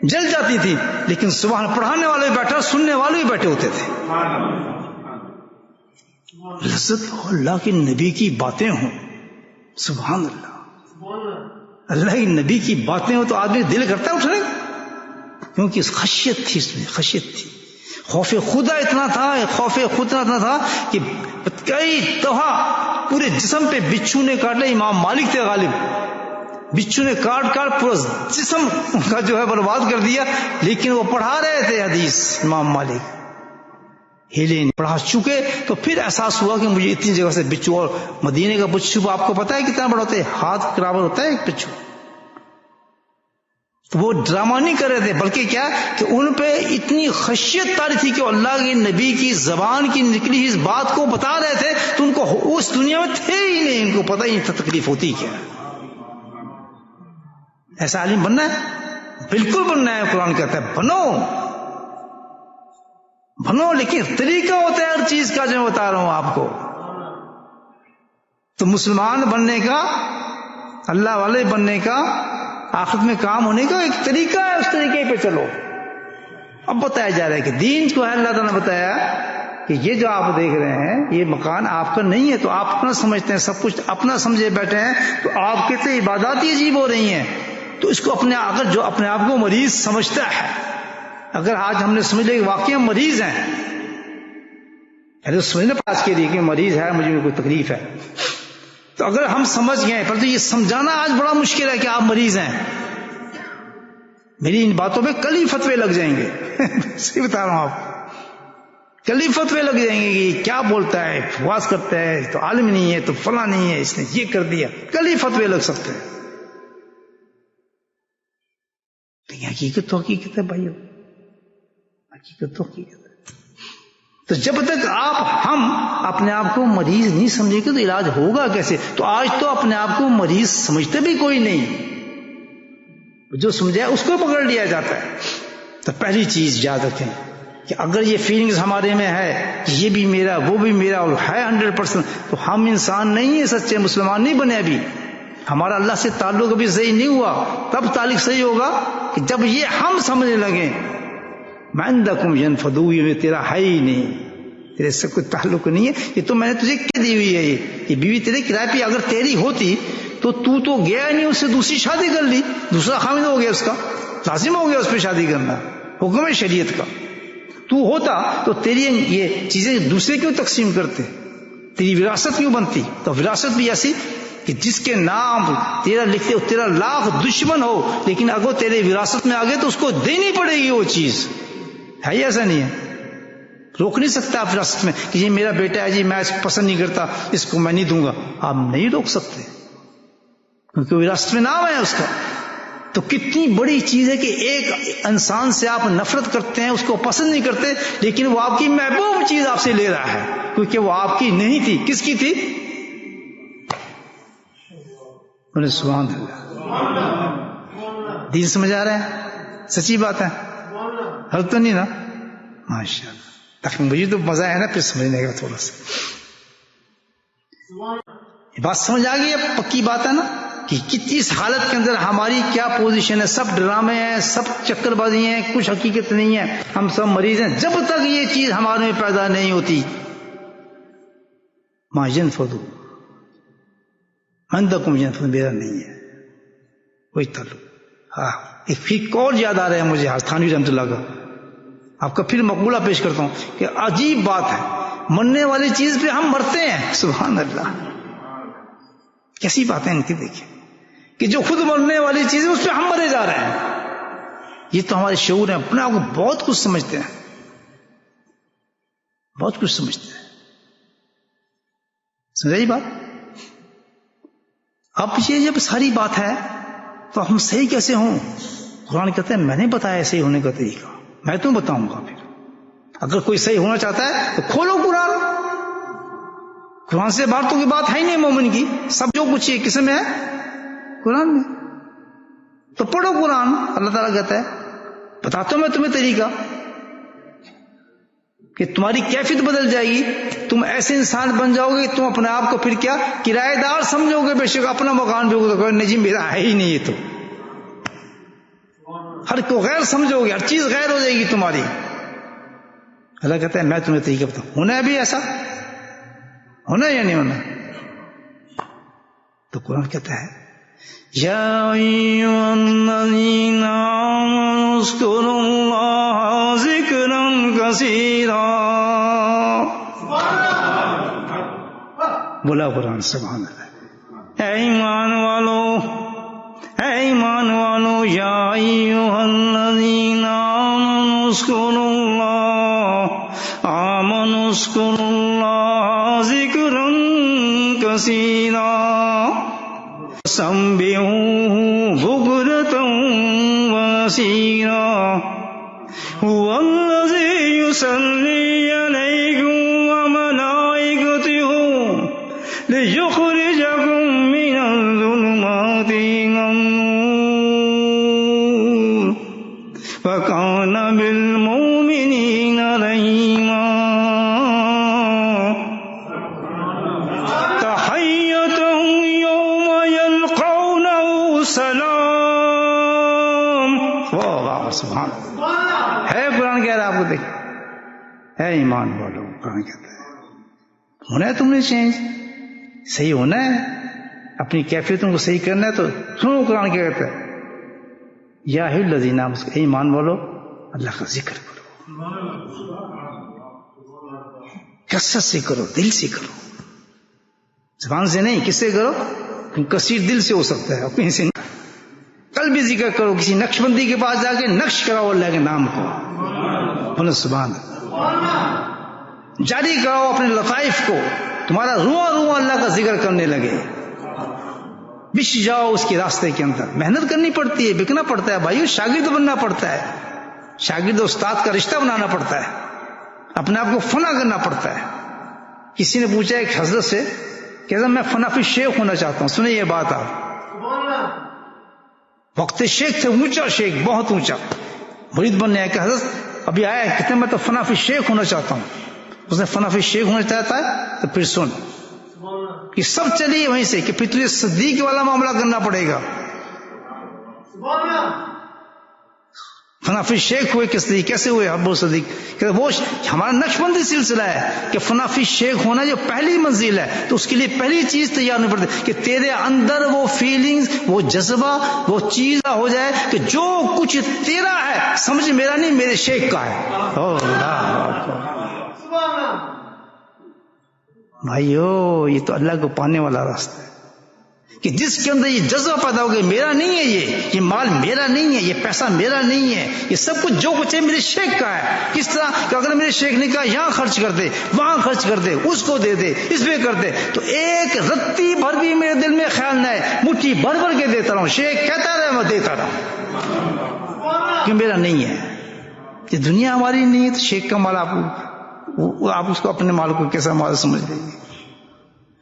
جل جاتی تھی، لیکن سبحان پڑھانے والے بھی بیٹھا، سننے والے بھی بیٹھے ہوتے تھے. لذت اللہ کے نبی کی باتیں ہوں، سبحان اللہ، اللہ کی نبی کی باتیں ہوں تو آدمی دل کرتا ہے اٹھنے، کیونکہ خشیت تھی، اس میں خشیت تھی، خوف خدا اتنا تھا، خوف خدا اتنا تھا کہ کئی دفعہ پورے جسم پہ بچھو نے کاٹ لیا. امام مالک تھے غالب، بچھو نے کاٹ پورا جسم کا جو ہے برباد کر دیا، لیکن وہ پڑھا رہے تھے حدیث. امام مالک ہیلے نہیں، پڑھا چکے تو پھر احساس ہوا کہ مجھے اتنی جگہ سے بچھو، اور مدینے کا بچھو آپ کو پتا ہے کتنا بڑا ہوتا ہے، ہاتھ کے برابر ہوتا ہے ایک بچھو. تو وہ ڈرامہ نہیں کر رہے تھے، بلکہ کیا کہ ان پہ اتنی خشیت طاری تھی کہ اللہ کے نبی کی زبان کی نکلی اس بات کو بتا رہے تھے، تو ان کو اس دنیا میں تھے ہی نہیں، ان کو پتہ ہی نہیں تھا تکلیف ہوتی کیا. ایسا عالم بننا ہے؟ بالکل بننا ہے. قرآن کہتا ہے بنو، لیکن طریقہ ہوتا ہے ہر چیز کا، جو میں بتا رہا ہوں آپ کو. تو مسلمان بننے کا، اللہ والے بننے کا، آخرت میں کام ہونے کا ایک طریقہ ہے، اس طریقے پہ چلو. اب بتایا جا رہا ہے کہ دین کو ہے، اللہ تعالیٰ نے بتایا کہ یہ جو آپ دیکھ رہے ہیں یہ مکان آپ کا نہیں ہے، تو آپ اپنا سمجھتے ہیں، سب کچھ اپنا سمجھے بیٹھے ہیں، تو آپ کے تو عبادات ہی عجیب ہو رہی ہیں. تو اس کو اگر جو اپنے آپ کو مریض سمجھتا ہے، اگر آج ہم نے سمجھ لیا کہ واقعی ہم مریض ہیں، سمجھنا پاس کے لیے کہ مریض ہے، مجھے کوئی تکلیف ہے، تو اگر ہم سمجھ گئے، پر تو یہ سمجھانا آج بڑا مشکل ہے کہ آپ مریض ہیں. میری ان باتوں پہ کل ہی فتوے لگ جائیں گے صحیح بتا رہا ہوں آپ، کل ہی فتوے لگ جائیں گے کہ کیا بولتا ہے، واز کرتا ہے تو عالم نہیں ہے، تو فلاں نہیں ہے، اس نے یہ کر دیا، کل ہی فتوے لگ سکتے ہیں. لیکن حقیقت تو حقیقت ہے بھائیو، حقیقت تو حقیقت ہے. تو جب تک ہم اپنے آپ کو مریض نہیں سمجھیں گے تو علاج ہوگا کیسے؟ تو آج تو اپنے آپ کو مریض سمجھتے بھی کوئی نہیں، جو سمجھا اس کو پکڑ لیا جاتا ہے. تو پہلی چیز یاد رکھیں کہ اگر یہ فیلنگز ہمارے میں ہے کہ یہ بھی میرا وہ بھی میرا اور ہے 100%، تو ہم انسان نہیں ہیں، سچے مسلمان نہیں بنے ابھی. ہمارا اللہ سے تعلق ابھی صحیح نہیں ہوا. تب تعلق صحیح ہوگا کہ جب یہ ہم سمجھنے لگیں میں عندکم ينفدو، یہ تیرا ہے ہی نہیں، تیرے سے کوئی تعلق نہیں ہے، یہ تو میں نے تجھے کیا دی ہوئی ہے، یہ بیوی تیرے کرائے پہ اگر تیری ہوتی تو گیا نہیں، اس سے دوسری شادی کر لی، دوسرا خامد ہو گیا، اس کا لازم ہو گیا اس پہ شادی کرنا، حکم ہے شریعت کا. تو ہوتا تو تیری یہ چیزیں دوسرے کیوں تقسیم کرتے، تیری وراثت کیوں بنتی؟ تو وراثت بھی ایسی کہ جس کے نام تیرا لکھتے ہو، تیرا لاکھ دشمن ہو، لیکن اگر تیرے وراثت میں آگے تو اس کو دینی پڑے گی وہ چیز. ہے یہ ایسا نہیں ہے؟ روک نہیں سکتا آپ وراثت میں کہ یہ میرا بیٹا ہے جی، میں اس کو پسند نہیں کرتا، اس کو میں نہیں دوں گا. آپ نہیں روک سکتے کیونکہ وراثت میں نام ہے اس کا. تو کتنی بڑی چیز ہے کہ ایک انسان سے آپ نفرت کرتے ہیں، اس کو پسند نہیں کرتے، لیکن وہ آپ کی محبوب چیز آپ سے لے رہا ہے کیونکہ وہ آپ کی نہیں تھی. کس کی تھی؟ بولے سبحان اللہ. دین سمجھ آ رہا ہے؟ سچی بات ہے، غلط تو نہیں نا؟ ماشاء اللہ. تک مجھے تو مزہ ہے نا پھر سمجھنے کا تھوڑا سا. یہ بات سمجھ آ گئی ہے، پکی بات ہے نا کہ کتنی اس حالت کے اندر ہماری کیا پوزیشن ہے. سب ڈرامے ہیں، سب چکر بازی ہیں، کچھ حقیقت نہیں ہے، ہم سب مریض ہیں. جب تک یہ چیز ہمارے میں پیدا نہیں ہوتی ما ينفذ عندكم ينفذ، میرا نہیں ہے کوئی تعلق. ہاں ایک اور یاد آ رہا ہے مجھے تھانوی رحمۃ اللہ کا، آپ کا پھر مقولہ پیش کرتا ہوں کہ عجیب بات ہے، مرنے والی چیز پہ ہم مرتے ہیں. سبحان اللہ، کیسی باتیں ان کی دیکھیں کہ جو خود مرنے والی چیز ہے اس پہ ہم مرے جا رہے ہیں. یہ تو ہمارے شعور ہیں، اپنے آپ کو بہت کچھ سمجھتے ہیں، بہت کچھ سمجھتے ہیں. سمجھائی بات؟ اب یہ جب ساری بات ہے تو ہم صحیح کیسے ہوں؟ قرآن کہتے ہیں میں نے بتایا صحیح ہونے کا طریقہ، میں تم بتاؤں گا. پھر اگر کوئی صحیح ہونا چاہتا ہے تو کھولو قرآن. قرآن سے باہر تو کوئی بات ہے ہی نہیں مومن کی. سب جو کچھ کس میں ہے؟ قرآن میں. تو پڑھو قرآن. اللہ تعالیٰ کہتا ہے بتاتا ہوں میں تمہیں طریقہ کہ تمہاری کیفیت بدل جائے گی، تم ایسے انسان بن جاؤ گے، تم اپنے آپ کو پھر کیا کرایہ دار سمجھو گے. بے شک اپنا مکان بھی ہوگا، نہیں جی میرا ہے ہی نہیں. یہ تو ہر کو غیر سمجھو گے، ہر چیز غیر ہو جائے گی تمہاری. اللہ کہتا ہے میں تمہیں طریقہ بتاؤں. ہونا ہے بھی ایسا؟ ہونا یا نہیں ہونا؟ تو قرآن کہتا ہے یا ایھا الذین آمنوا اذکروا اللہ ذکرا کثیرا. بولا قرآن سبحان اللہ. اے ایمان والو، اے ایمان والو، یا ایھا الذین آمنوا اذکروا اللہ، آمنوا اذکروا اللہ ذکرا کثیرا سبحوہ بکرۃ وأصیلا هو الذی یصلی علیکم وملائکتہ لیخرجکم من الظلمات إلى النور وکان بالمؤمنین رحیما. تحیتهم یوم یلقونه سلام. واہ سبحان ہے. قرآن کہہ رہا ہے آپ کو دیکھ، ہے ایمان والو. قرآن کہتا ہے ہونا ہے تم نے چینج، صحیح ہونا ہے، اپنی کیفیتوں کو صحیح کرنا ہے. تو سنو قرآن کیا کہتا ہے یا الذین آمنوا، ایمان والو اللہ کا ذکر کرو، کثرت سے کرو، دل سے کرو، زبان سے نہیں. کس سے کرو؟ کثیر دل سے ہو سکتا ہے، کہیں سے نہیں. کل بھی ذکر کرو، کسی نقش بندی کے پاس جا کے نقش کراؤ اللہ کے نام کو. بولو سبحان اللہ. جاری کراؤ اپنے لطائف کو، تمہارا رواں رواں اللہ کا ذکر کرنے لگے. بچ جاؤ اس کے راستے کے اندر. محنت کرنی پڑتی ہے، بکنا پڑتا ہے بھائیو، شاگرد بننا پڑتا ہے، شاگرد استاد کا رشتہ بنانا پڑتا ہے، اپنے آپ کو فنا کرنا پڑتا ہے. کسی نے پوچھا ایک حضرت سے کہ میں فنا فی شیخ ہونا چاہتا ہوں. سنیں یہ بات آپ، وقت شیخ تھے، اونچا شیخ، بہت اونچا. مرید بننے آئے کہ حضرت ابھی آیا ہے کتنے میں تو فنا فی شیخ ہونا چاہتا ہوں. اس نے فنا فی شیخ ہونا چاہتا ہے تو پھر سن کہ سب چلیے وہیں سے کہ پھر تجھے صدیق والا معاملہ کرنا پڑے گا. فنا فی شیخ ہوئے کس لیے, کیسے ہوئے ابو صدیق؟ کہ وہ ہمارا نقش بندی سلسلہ ہے کہ فنا فی شیخ ہونا جو پہلی منزل ہے, تو اس کے لیے پہلی چیز تیار نہیں پڑتی کہ تیرے اندر وہ فیلنگز, وہ جذبہ, وہ چیز ہو جائے کہ جو کچھ تیرا ہے سمجھ میرا نہیں میرے شیخ کا ہے. بھائیو یہ تو اللہ کو پانے والا راستہ ہے کہ جس کے اندر یہ جذبہ پیدا ہو گیا میرا نہیں ہے, یہ مال میرا نہیں ہے, یہ پیسہ میرا نہیں ہے, یہ سب کچھ جو کچھ ہے میرے شیخ کا ہے. کس طرح کہ اگر میرے شیخ نے کہا یہاں خرچ کر دے, وہاں خرچ کر دے, اس کو دے دے, اس پہ کر دے, تو ایک رتی بھر بھی میرے دل میں خیال نہ ہے, مٹھی بھر بھر کے دیتا رہا ہوں. شیخ کہتا رہے میں دیتا رہا ہوں کہ میرا نہیں ہے. یہ دنیا ہماری نہیں ہے تو شیخ کا مال آپ اس کو اپنے مال کو کیسا مال سمجھ لیں گے؟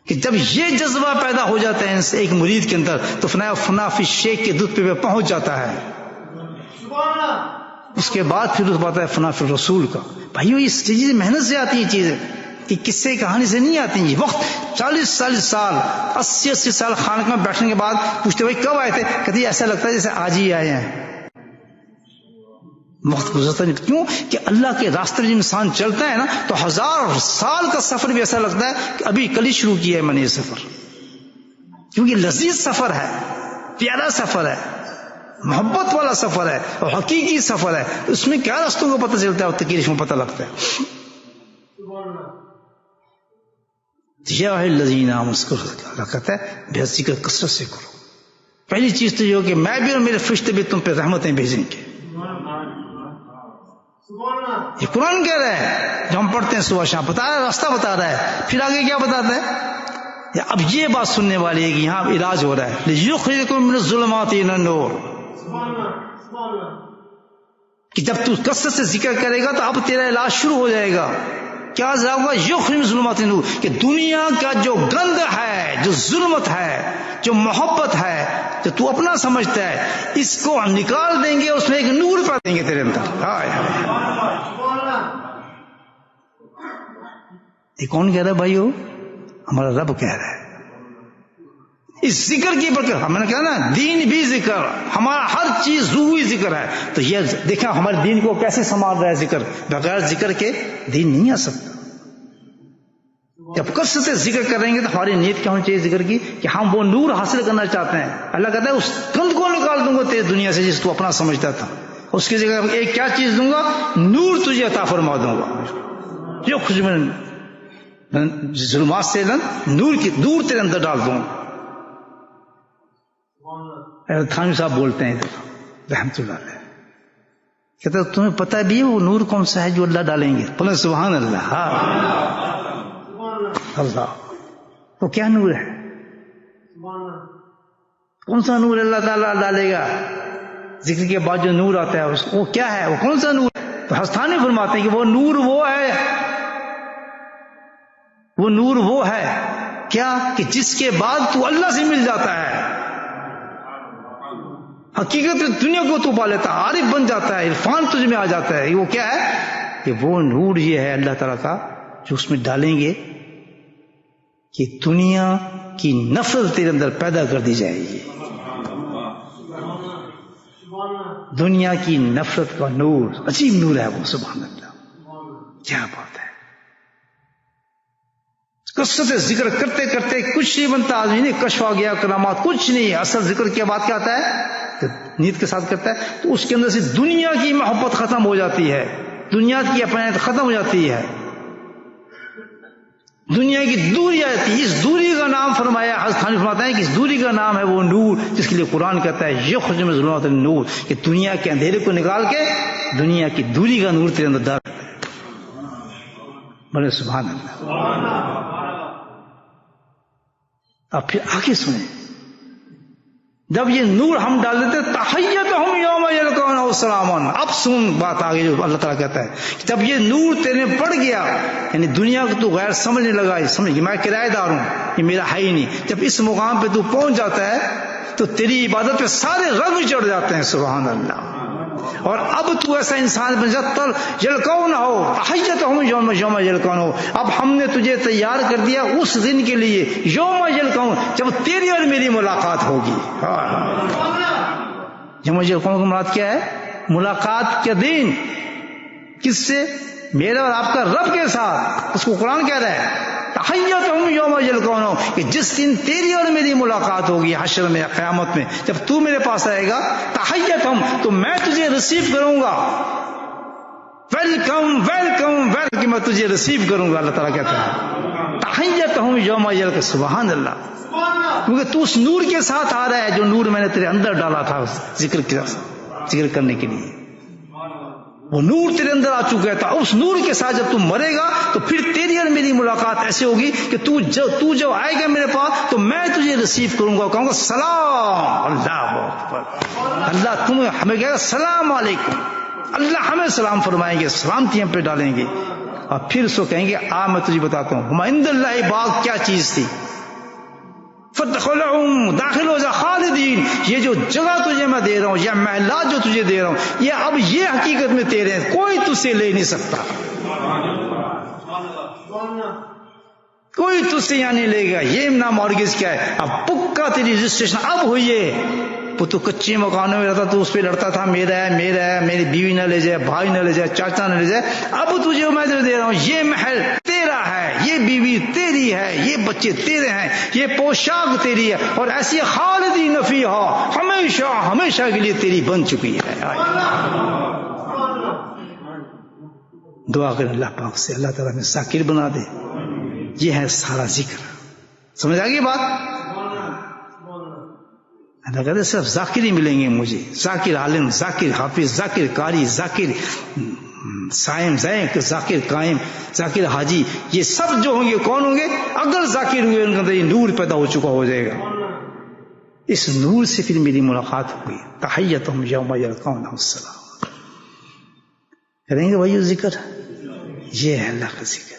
کہ جب یہ جذبہ پیدا ہو جاتا ہے ایک مرید کے اندر تو فنا فی شیخ کے دودھ پہ پہنچ جاتا ہے. اس کے بعد پھر اس بات ہے فنا فی رسول کا. بھائیو یہ چیزیں محنت سے آتی ہیں, چیزیں یہ قصے کہانی سے نہیں آتی ہیں. وقت 40 سال 80 سال خانقاہ میں بیٹھنے کے بعد پوچھتے بھائی کب آئے تھے, کہتے ایسا لگتا ہے جیسے آج ہی آئے ہیں. وقت گزرتا نہیں. کیوں کہ اللہ کے راستے میں انسان چلتا ہے نا تو 1000 سال کا سفر بھی ایسا لگتا ہے کہ ابھی کل ہی شروع کیا ہے میں نے یہ سفر. کیونکہ لذیذ سفر ہے, پیارا سفر ہے, محبت والا سفر ہے اور حقیقی سفر ہے. اس میں کیا راستوں کو پتہ چلتا ہے اور تکلیف میں پتہ لگتا ہے. یا الذین آمنوا اللہ کہتا ہے بے ذکر کثرت سے کرو. پہلی چیز تو یہ ہو کہ میں بھی اور میرے فرشتے بھی تم پہ رحمتیں بھیجیں گے. یہ قرآن کہہ رہا ہے جو ہم پڑھتے ہیں صبح شام, بتا رہا ہے, راستہ بتا رہا ہے. پھر آگے کیا بتاتا ہے؟ اب یہ بات سننے والی ہے کہ یہاں علاج ہو رہا ہے لِيُخْرِجَكُم مِّنَ الظُّلُمَاتِ إِلَى النُّورِ, کہ جب تو کثرت سے ذکر کرے گا تو اب تیرا علاج شروع ہو جائے گا. کیا عذاب ہوگا؟ یخرج من الظلمات النور, کہ دنیا کا جو گند ہے, جو ظلمت ہے, جو محبت ہے, جو تو اپنا سمجھتا ہے, اس کو نکال دیں گے, اس میں ایک نور پا دیں گے تیرے اندر. یہ کون کہہ رہا ہے بھائیو؟ ہمارا رب کہہ رہا ہے. اس ذکر کی برکت, ہم نے کہا نا دین بھی ذکر, ہمارا ہر چیز روحی ذکر ہے. تو یہ دیکھا ہمارے دین کو کیسے سنبھال رہا ہے ذکر. بغیر ذکر کے دین نہیں آ سکتا. جب کثرت سے ذکر کریں گے تو ہماری نیت کیا ہونی چاہیے ذکر کی کہ ہم وہ نور حاصل کرنا چاہتے ہیں. اللہ کہتا ہے اس گند کو نکال دوں گا تیری دنیا سے جس تو اپنا سمجھتا تھا. اس کی جگہ ایک کیا چیز دوں گا؟ نور تجھے عطا فرما دوں گا. جو خوشبن ظلمات سے نور کی دور تیرے اندر ڈال دوں. تھانوی صاحب بولتے ہیں رحمت اللہ علیہ, کہتے تمہیں پتہ بھی ہے وہ نور کون سا ہے جو اللہ ڈالیں گے؟ بولے سبحان اللہ. اللہ وہ کیا نور ہے؟ کون سا نور اللہ تعالیٰ ڈالے گا؟ ذکر کے بعد جو نور آتا ہے وہ کیا ہے؟ وہ کون سا نور؟ تو ہستانی فرماتے ہیں کہ وہ نور وہ ہے, وہ نور وہ ہے کیا کہ جس کے بعد تو اللہ سے مل جاتا ہے. حقیقت میں دنیا کو تو پا لیتا, عارف بن جاتا ہے, عرفان تجھ میں آ جاتا ہے. وہ کیا ہے؟ کہ وہ نور یہ ہے اللہ تعالیٰ کا جو اس میں ڈالیں گے کہ دنیا کی نفرت تیرے اندر پیدا کر دی جائے گی. دنیا کی نفرت کا نور, عجیب نور ہے وہ. سبحان اللہ, کیا بات ہے. کثرت سے ذکر کرتے کرتے کچھ نہیں بنتا. آدمی نہیں کشف آ گیا, کرامات کچھ نہیں. اصل ذکر کے بعد کیا آتا ہے؟ نیت کے ساتھ کرتا ہے تو اس کے اندر سے دنیا کی محبت ختم ہو جاتی ہے, دنیا کی اپنائیت ختم ہو جاتی ہے, دنیا کی دوری آ جاتی ہے. اس دوری کا نام فرمایا, حضرت تھانوی فرماتا ہے کہ اس دوری کا نام ہے وہ نور, جس کے لیے قرآن کہتا ہے یخرج من الظلمات الى النور, کہ دنیا کے اندھیرے کو نکال کے دنیا کی دوری کا نور تیرے اندر ڈال. بولے سبحان اللہ. اب پھر آگے سنیں, جب یہ نور ہم ڈال دیتے تحیتہم یوم یلقونہ سلاما. اب سن بات آگے جو اللہ تعالیٰ کہتا ہے, جب یہ نور تیرے پڑ گیا, یعنی دنیا کو تو غیر سمجھنے لگا, سمجھ کہ میں کرایہ دار ہوں, یہ میرا ہے ہی نہیں. جب اس مقام پہ تو پہنچ جاتا ہے تو تیری عبادت پہ سارے رنگ چڑھ جاتے ہیں. سبحان اللہ. اور اب تو ایسا انسان بن جتر یلقون ہو تحیتہم یوم یلقون ہو. اب ہم نے تجھے تیار کر دیا اس دن کے لیے یوم یلقون، جب تیری اور میری ملاقات ہوگی. یوم یلقون کا مراد کیا ہے؟ ملاقات کے دن. کس سے؟ میرے اور آپ کا رب کے ساتھ. اس کو قرآن کہہ رہا ہے تحیتہم یوم یلقون ہو، کہ جس دن تیری اور میری ملاقات ہوگی حشر میں، قیامت میں، جب تو میرے پاس آئے گا تحیتہم، تو میں تجھے ریسیو کروں گا. ویلکم ویلکم ویلکم، کہ میں تجھے ریسیو کروں گا. اللہ تعالیٰ کہتا ہے تحیتہم یوم یلقون. سبحان اللہ. کیونکہ تو اس نور کے ساتھ آ رہا ہے جو نور میں نے تیرے اندر ڈالا تھا ذکر کرنے کے لیے. وہ نور تیرے اندر آ چکا تھا. اس نور کے ساتھ جب تم مرے گا تو پھر تیری اور میری ملاقات ایسے ہوگی کہ تو جب آئے گا میرے پاس تو میں تجھے ریسیو کروں گا، کہوں گا سلام. اللہ اکبر. اللہ تمہیں ہمیں کہے گا سلام علیکم. اللہ ہمیں سلام فرمائیں گے، سلامتی ہم پہ ڈالیں گے، اور پھر اس کو کہیں گے میں تجھے بتاتا ہوں ہم عند اللہ باغ کیا چیز تھی. فادخلہم، داخل ہو جا خالدین. یہ جو جگہ تجھے میں دے رہا ہوں، یا محلات جو تجھے دے رہا ہوں، یہ اب یہ حقیقت میں تیرے ہیں، کوئی تجھ سے لے نہیں سکتا. کوئی تجھ سے یہاں نہیں لے گا. یہ نام مارگیج کیا ہے؟ اب پکا تیری رجسٹریشن اب ہوئی ہے. وہ تو کچے مکانوں میں رہتا تو اس پہ لڑتا تھا میرا ہے میرا ہے، میری بیوی نہ لے جائے، بھائی نہ لے جائے، چاچا نہ لے جائے. اب تجھے میں دے رہا ہوں یہ محل تیرا ہے، یہ بیوی تیری ہے، یہ بچے تیرے ہیں، یہ پوشاک تیری ہے، اور ایسی خالدین فیہا، ہمیشہ ہمیشہ کے لیے تیری بن چکی ہے. دعا کر اللہ پاک سے اللہ تعالیٰ میں ذاکر بنا دے. یہ ہے سارا ذکر. سمجھ آ گئی بات؟ اللہ کہتے صرف ذاکر ہی ملیں گے مجھے. ذاکر عالم، ذاکر حافظ، ذاکر قاری، ذاکر سائم، ذاکر قائم، ذاکر حاجی، یہ سب جو ہوں گے کون ہوں گے؟ اگر ذاکر ہوئے ان کے اندر یہ نور پیدا ہو چکا ہو جائے گا. اس نور سے پھر میری ملاقات ہوگی. تحیتہم یوم یلقونہ السلام. کریں گے بھائی ذکر. یہ ہے اللہ کا ذکر.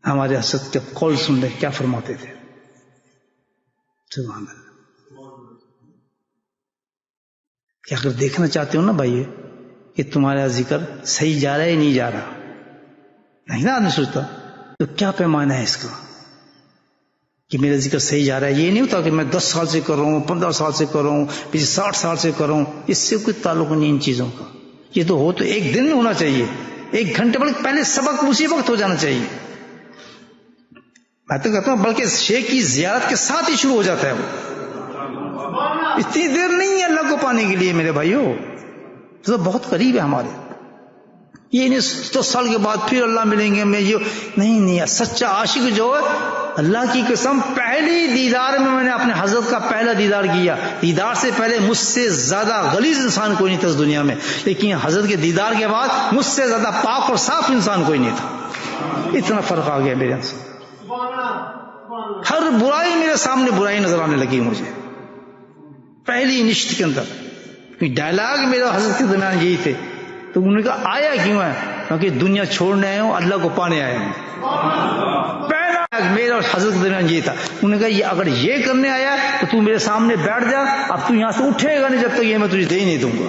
ہمارے حضرت کے قول سن لیں کیا فرماتے تھے. سبحان اللہ. کہ اگر دیکھنا چاہتے ہو نا بھائی کہ تمہارا ذکر صحیح جا رہا ہے نہیں جا رہا، نہیں نا آدمی سوچتا، تو کیا پیمانہ ہے اس کا کہ میرا ذکر صحیح جا رہا ہے. یہ نہیں ہوتا کہ میں 10 سال سے کر رہا ہوں، 15 سال سے کر رہا ہوں، پیچھے 60 سال سے کر رہا ہوں. اس سے کوئی تعلق نہیں ان چیزوں کا. یہ تو ہو تو ایک دن میں ہونا چاہیے، 1 گھنٹے بلکہ پہلے سبق اسی وقت ہو جانا چاہیے. میں تو کہتا ہوں بلکہ شیخ کی زیارت کے ساتھ ہی شروع ہو جاتا ہے. وہ اتنی دیر نہیں ہے اللہ کو پانے کے لیے میرے بھائیو. تو بہت قریب ہے ہمارے. یہ نہیں 10 سال کے بعد پھر اللہ ملیں گے میں یہ نہیں. سچا عاشق جو ہے اللہ کی قسم پہلی دیدار میں نے اپنے حضرت کا پہلا دیدار کیا. دیدار سے پہلے مجھ سے زیادہ غلیظ انسان کوئی نہیں تھا اس دنیا میں، لیکن حضرت کے دیدار کے بعد مجھ سے زیادہ پاک اور صاف انسان کوئی نہیں تھا. اتنا فرق آ گیا میرے انسان. ہر برائی میرے سامنے برائی نظر آنے لگی مجھے پہلی نشت کے اندر. ڈائلاگ میرا حضرت کے درمیان یہی تھے. تو انہوں نے کہا آیا کیوں ہے؟ کیونکہ دنیا چھوڑنے آئے ہوں، اللہ کو پانے آئے ہوں. پہلا میرا اور حضرت کے درمیان یہی تھا. انہوں نے کہا یہ اگر یہ کرنے آیا تو تو میرے سامنے بیٹھ جا، اب تو یہاں سے اٹھے گا نہیں جب تک یہ میں تجھے دے ہی نہیں دوں گا.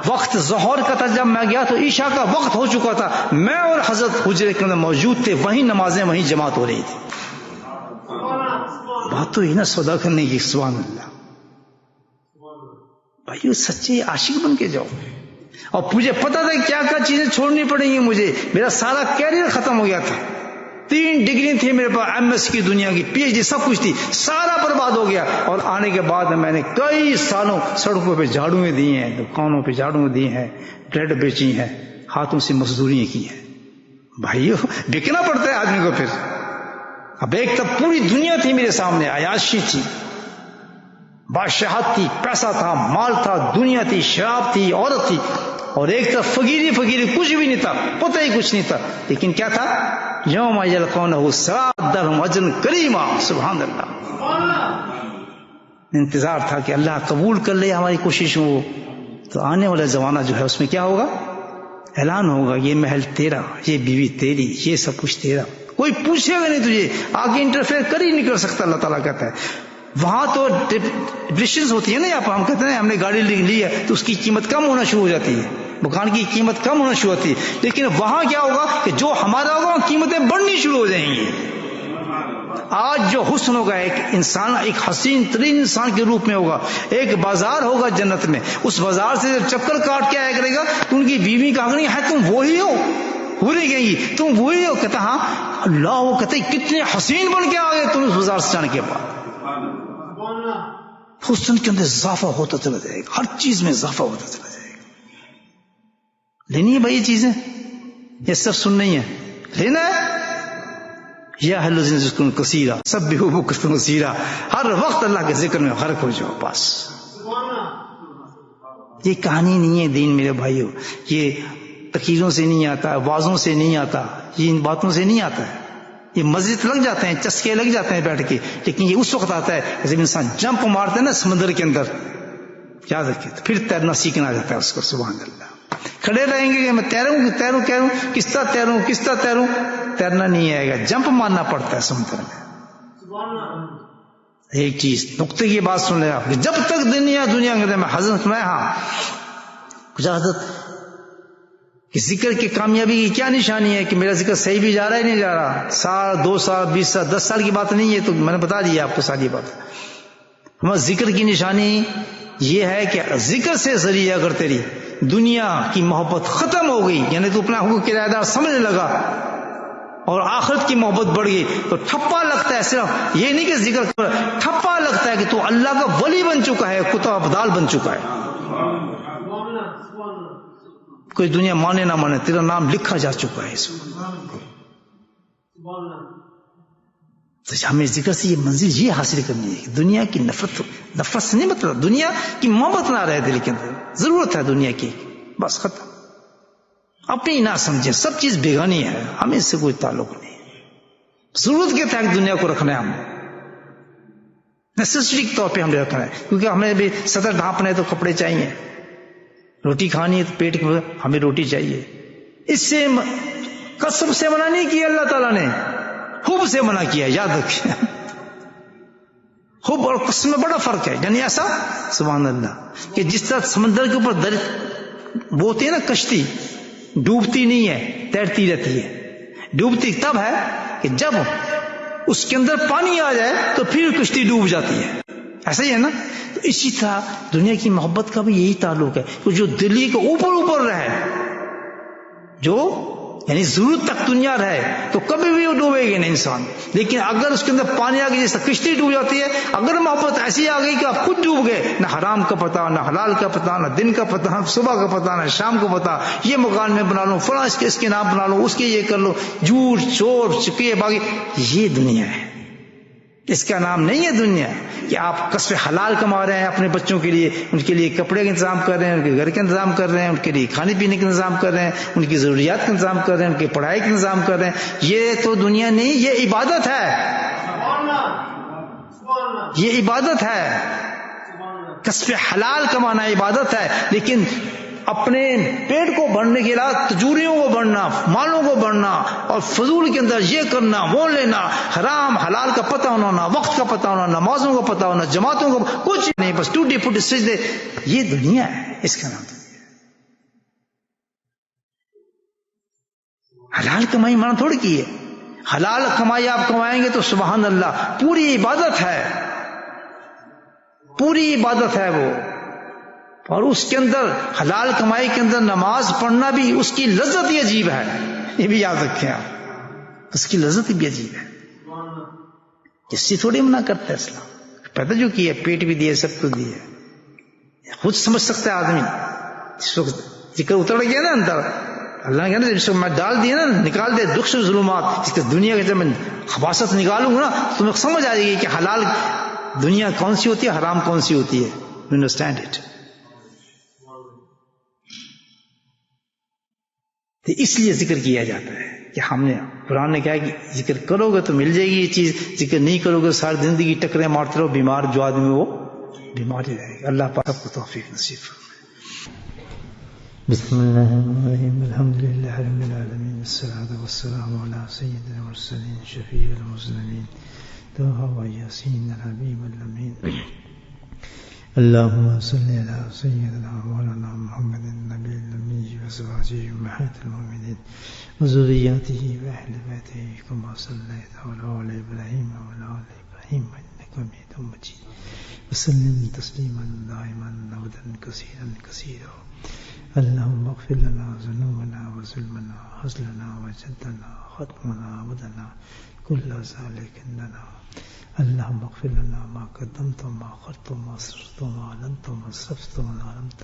وقت ظہر کا تھا جب میں گیا تو عشاء کا وقت ہو چکا تھا. میں اور حضرت حجرے کے اندر موجود تھے، وہیں نمازیں وہیں جماعت ہو رہی تھی. بات تو ہی نا سودا کرنے کی. سبحان اللہ. بھائی سچے عاشق بن کے جاؤ. اور مجھے پتا تھا کیا کیا چیزیں چھوڑنی پڑیں گی مجھے. میرا سارا کیریئر ختم ہو گیا تھا. 3 ڈگری تھی میرے پاس، MS کی دنیا کی، PhD سب کچھ تھی، سارا برباد ہو گیا. اور آنے کے بعد میں نے کئی سالوں سڑکوں پہ جھاڑویں دی ہیں، دکانوں پہ جھاڑویں دی ہیں، بریڈ بیچی ہیں، ہاتھوں سے مزدوریاں کی ہیں. بھائیو بکنا پڑتا ہے آدمی کو. پھر اب ایک تب پوری دنیا تھی میرے سامنے، عیاشی تھی، بادشاہت تھی، پیسہ تھا، مال تھا، دنیا تھی، شراب تھی، عورت تھی. اور ایک طرف فقیری کچھ بھی نہیں تھا، پتہ ہی کچھ نہیں تھا. لیکن کیا تھا؟ یوم یلقونہ صادرہم اجرا کریما. سبحان اللہ. انتظار تھا کہ اللہ قبول کر لے ہماری کوششوں کو. تو آنے والا زمانہ جو ہے اس میں کیا ہوگا؟ اعلان ہوگا یہ محل تیرا، یہ بیوی تیری، یہ سب کچھ تیرا. کوئی پوچھے گا نہیں تجھے، آگے انٹرفیئر کر ہی نہیں کر سکتا. اللہ تعالیٰ کہتا ہے وہاں تو ڈپریشنز ہوتی ہے نا. یہاں پر ہم کہتے ہیں ہم نے گاڑی لی ہے تو اس کی قیمت کم ہونا شروع ہو جاتی ہے, مکان کی قیمت کم ہونا شروع ہوتی ہے. لیکن وہاں کیا ہوگا کہ جو ہمارا ہوگا قیمتیں بڑھنی شروع ہو جائیں گی. آج جو حسن ہوگا ایک انسان, ایک حسین ترین انسان کے روپ میں ہوگا. ایک بازار ہوگا جنت میں, اس بازار سے جب چکر کاٹ کے آیا کرے گا تو ان کی بیوی کہا گی ہے تم وہی ہو, بھولے گئی گی تم وہی ہو. کہتا ہاں اللہ, وہ کہتے کتنے حسین بن کے آ گئے تم اس بازار سے جانے کے بعد. حسن کے اندر اضافہ ہوتا چلا جائے گا, ہر چیز میں اضافہ ہوتا چلا جائے گا. لینی ہے بھائی یہ چیزیں, یہ سب سن نہیں ہے, لینا ہے. یا الذین کثیرا سبحوا بکرۃ واسیلا, ہر وقت اللہ کے ذکر میں غرق ہو جاؤ بس. یہ کہانی نہیں ہے دین میرے بھائیو, یہ تقریروں سے نہیں آتا, وعظوں سے نہیں آتا, یہ ان باتوں سے نہیں آتا ہے. یہ مسجد لگ جاتے ہیں, چسکے لگ جاتے ہیں بیٹھ کے, لیکن یہ اس وقت آتا ہے جب انسان جمپ مارتا ہے نا سمندر کے اندر, یاد رکھیے, تو پھر تیرنا سیکھنا جاتا ہے اس کو. سبحان اللہ. کھڑے رہیں گے کہ میں تیروں کس طرح تیروں, تیرنا نہیں آئے گا, جمپ مارنا پڑتا ہے سمندر میں. ایک چیز نقطے کی بات سن لیں آپ, جب تک دنیا میں حضرت میں حضرت کہ ذکر کی کامیابی کی کیا نشانی ہے کہ میرا ذکر صحیح بھی جا رہا ہے نہیں جا رہا. سال 2 سال 20 سال 10 سال کی بات نہیں ہے, تو میں نے بتا دیا آپ کو ساری بات. ہمارا ذکر کی نشانی یہ ہے کہ ذکر سے ذریعہ اگر تیری دنیا کی محبت ختم ہو گئی, یعنی تو اپنا حقوق کرایہ دار سمجھنے لگا اور آخرت کی محبت بڑھ گئی, تو ٹھپا لگتا ہے. صرف یہ نہیں کہ ذکر کر, ٹھپا لگتا ہے کہ تو اللہ کا ولی بن چکا ہے, کتب ابدال بن چکا ہے. کوئی دنیا مانے نہ مانے تیرا نام لکھا جا چکا ہے اس میں. تو ہمیں ذکر سے یہ منزل یہ حاصل کرنی ہے کہ دنیا کی نفرت سے نہیں, مطلب دنیا کی محبت نہ رہے دل کے اندر. ضرورت ہے دنیا کی, بس ختم. اپنی نہ سمجھے, سب چیز بیگانی ہے, ہمیں اس سے کوئی تعلق نہیں. ضرورت کے تحت دنیا کو رکھنا ہے, ہم نیسیسری کے طور پہ ہم نے رکھنا ہے, کیونکہ ہمیں بھی صدر ڈھانپنا ہے تو کپڑے چاہیے, روٹی کھانی ہے تو پیٹ کے ہمیں روٹی چاہیے. اس سے قسم سے منع نہیں کیا اللہ تعالیٰ نے, حب سے منع کیا. یاد رکھیں, حب اور قسم میں بڑا فرق ہے. یعنی ایسا سبحان اللہ کہ جس طرح سمندر کے اوپر وہ ہوتی ہے نا کشتی, ڈوبتی نہیں ہے, تیرتی رہتی ہے. ڈوبتی تب ہے کہ جب اس کے اندر پانی آ جائے تو پھر کشتی ڈوب جاتی ہے. ایسا ہی ہے نا. تو اسی طرح دنیا کی محبت کا بھی یہی تعلق ہے کہ جو دلی کے اوپر رہے, جو یعنی ضرورت تک دنیا رہے, تو کبھی بھی وہ ڈوبے گی نہیں انسان. لیکن اگر اس کے اندر پانی آ گئی, جیسے کشتی ڈوب جاتی ہے, اگر محبت ایسی آ گئی کہ آپ خود ڈوب گئے, نہ حرام کا پتہ, نہ حلال کا پتہ, نہ دن کا پتہ, نہ صبح کا پتہ, نہ شام کا پتہ, یہ مکان میں بنا لوں, فلاں اس کے نام بنا لوں, اس کے یہ کر لو, جھوٹ چور چکے باغی, یہ دنیا ہے. اس کا نام نہیں ہے دنیا کہ آپ کسب حلال کما رہے ہیں اپنے بچوں کے لیے, ان کے لیے کپڑے کا انتظام کر رہے ہیں, ان کے گھر کا انتظام کر رہے ہیں, ان کے لیے کھانے پینے کا انتظام کر رہے ہیں, ان کی ضروریات کا انتظام کر رہے ہیں, ان کی پڑھائی کا انتظام کر رہے ہیں. یہ تو دنیا نہیں, یہ عبادت ہے, یہ عبادت ہے. کسب حلال کمانا عبادت ہے, لیکن اپنے پیٹ کو بھرنے کے علاوہ تجوریوں کو بڑھنا, مالوں کو بڑھنا, اور فضول کے اندر یہ کرنا وہ لینا, حرام حلال کا پتہ ہونا, وقت کا پتہ ہونا, نمازوں کا پتہ ہونا, جماعتوں کا کچھ نہیں, بس ٹوٹی پھوٹی سجدے, یہ دنیا ہے. اس کا نام دنیا. حلال کمائی مانا تھوڑی کی ہے. حلال کمائی آپ کمائیں گے تو سبحان اللہ پوری عبادت ہے, پوری عبادت ہے وہ. اور اس کے اندر حلال کمائی کے اندر نماز پڑھنا بھی اس کی لذت ہی عجیب ہے, یہ بھی یاد رکھیں آپ, اس کی لذت بھی عجیب ہے. اس سے تھوڑی منع کرتا ہے اسلام. پیدا جو کیا, پیٹ بھی دیا, سب کچھ دیا, خود سمجھ سکتا ہے آدمی. جس وقت ذکر اتر گیا نا اندر, اللہ نے کہا جس وقت میں ڈال دیا نا, نکال دے دکھ سے ظلمات, جس کے دنیا کے جب میں خباثت نکالوں گا نا, تمہیں سمجھ آ جائے گی کہ حلال دنیا کون سی ہوتی ہے, حرام کون سی ہوتی ہے. You understand it. تو اس لیے ذکر کیا جاتا ہے کہ ہم نے, قرآن نے کہا کہ ذکر کرو گے تو مل جائے گی یہ چیز, ذکر نہیں کرو گے ساری زندگی ٹکرے مارتے رہو, بیمار جو آدمی وہ بیمار ہی رہے گا. اللہ پاک کو توفیق نصیب فرمائے. بسم اللہ الرحمن الرحیم, الحمد للہ رب العالمین, والصلاة والسلام علی سید المرسلین, شفیع المذنبین, طه وياسين الحبيب الأمين. اللهم صل على سيدنا مولانا محمد النبي الأمي وأزواجه أمهات المؤمنين وذرياته وأهل بيته كما صليت على آل إبراهيم وعلى آل إبراهيم إنك حميد مجيد وسلم تسليما دائما أبدا كثيرا. اللهم اغفر لنا ذنوبنا وظلمنا هزلنا وجدنا ختمنا عبدنا كل ذلك عندنا. اللهم اغفر لنا ما قدمت وما أخرت وما أسررت وما أعلنت وما أسرفت وما أعلمت.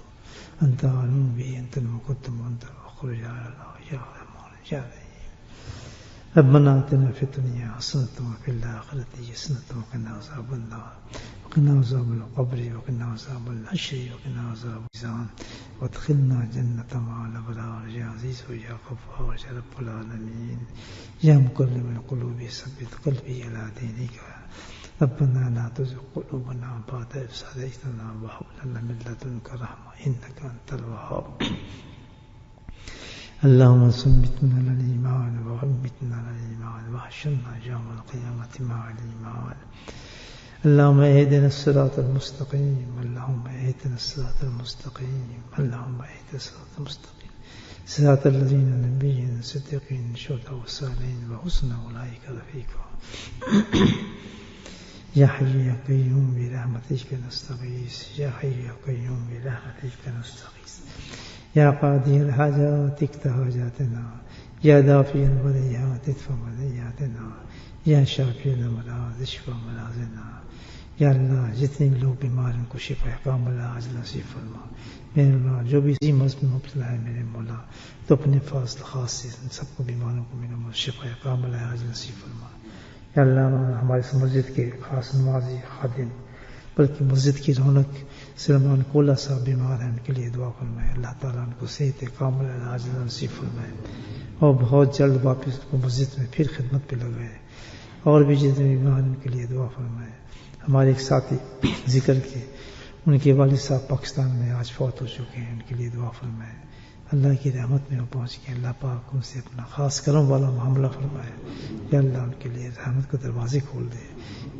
أنت أعلم به، أنت المقدم وأنت الآخر، يا الله يا رحمن يا رحيم. ربنا آتنا في الدنيا حسنة وفي الآخرة حسنة وقنا عذاب النار وقنا عذاب القبر وقنا عذاب الحشر وقنا عذاب الميزان وادخلنا جنة مع الأبرار يا عزيز يا غفار يا رب العالمين. يا مقلب القلوب ثبت قلبي على دينك. ربنا لا تزغ قلوبنا بعد إذ هديتنا وهب لنا من لدنك رحمة إنك أنت الوهاب. اللهم ثبتنا على الإيمان وثبتنا على الإيمان واحشرنا يوم القيامة مع الإيمان. اللهم اهدنا الصراط المستقيم. اللهم اهدنا الصراط المستقيم. اللهم اهدنا الصراط المستقيم صراط الذين النبيين الصديقين الشهداء والصالحين وحسن أولئك رفيقا. يا حي يا قيوم برحمتك نستغيث. يا حي يا قيوم برحمتك نستغيث. يا قاضي الحاجات اقض حاجاتنا. يا دافع البليات ادفع بلياتنا. یا شافی الامراض اشفا مراضنا. یا اللہ جتنے بھی لوگ بیمار ہیں ان کو شفا کاملہ عاجل نصیب فرما. میرے مولا جو بھی اسی مرض میں مبتلا ہے میرے مولا تو اپنے فضل خاص سے ان سب کو بیماروں کو میرے مولا شفا کاملہ عاجل نصیب فرما. یا اللہ ہمارے اس مسجد کے خاص نمازی خادم بلکہ مسجد کی رونق سلمان کولا صاحب بیمار ہیں ان کے لیے دعا فرمائے. اللہ تعالیٰ ان کو صحت کاملہ عاجل نصیب فرمائے اور بہت جلد واپس کو مسجد میں پھر خدمت پہ لگائے. اور بھی جتنے بیمار ان کے لیے دعا فرمائے. ہمارے ایک ساتھی ذکر کے ان کے والد صاحب پاکستان میں آج فوت ہو چکے ہیں، ان کے لیے دعا فرمائے. اللہ کی رحمت میں وہ پہنچ گئے. اللہ پاک ان سے اپنا خاص کرم والا معاملہ فرمائے. یا اللہ ان کے لیے رحمت کے دروازے کھول دے،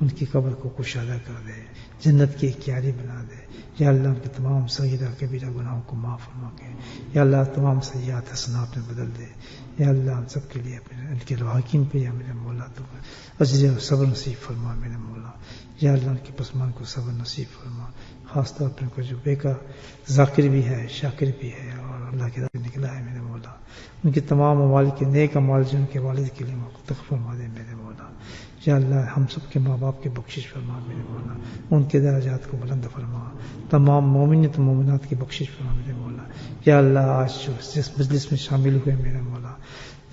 ان کی قبر کو کشادہ کر دے، جنت کی کیاری بنا دے. یا اللہ ان کے تمام صغیرہ کبیرہ گناہوں کو معاف فرما کے یا اللہ تمام سیئات حسنات میں بدل دے. یا اللہ ہم سب کے لیے اپنے ان کے لواحقین پہ یا میرے مولا تو اجر و صبر نصیب فرما میرے مولا. یا اللہ ان کے پسمان کو صبر نصیب فرما. خاص طور پر ان کو جو بیکا ذاکر بھی ہے شاکر بھی ہے اور اللہ کی راہ نکلا ہے میرے مولا، ان کے تمام اعمال کے نیک اعمال جو ان کے والد کے لیے مختلف فرما دے میرے مولا. یا اللہ ہم سب کے ماں باپ کی بخشش فرما میرے مولا، ان کے درجات کو بلند فرما. تمام مومنین و مومنات کی بخشش فرما میرے مولا. یا اللہ آج جو جس مجلس میں شامل ہوئے میرے مولا،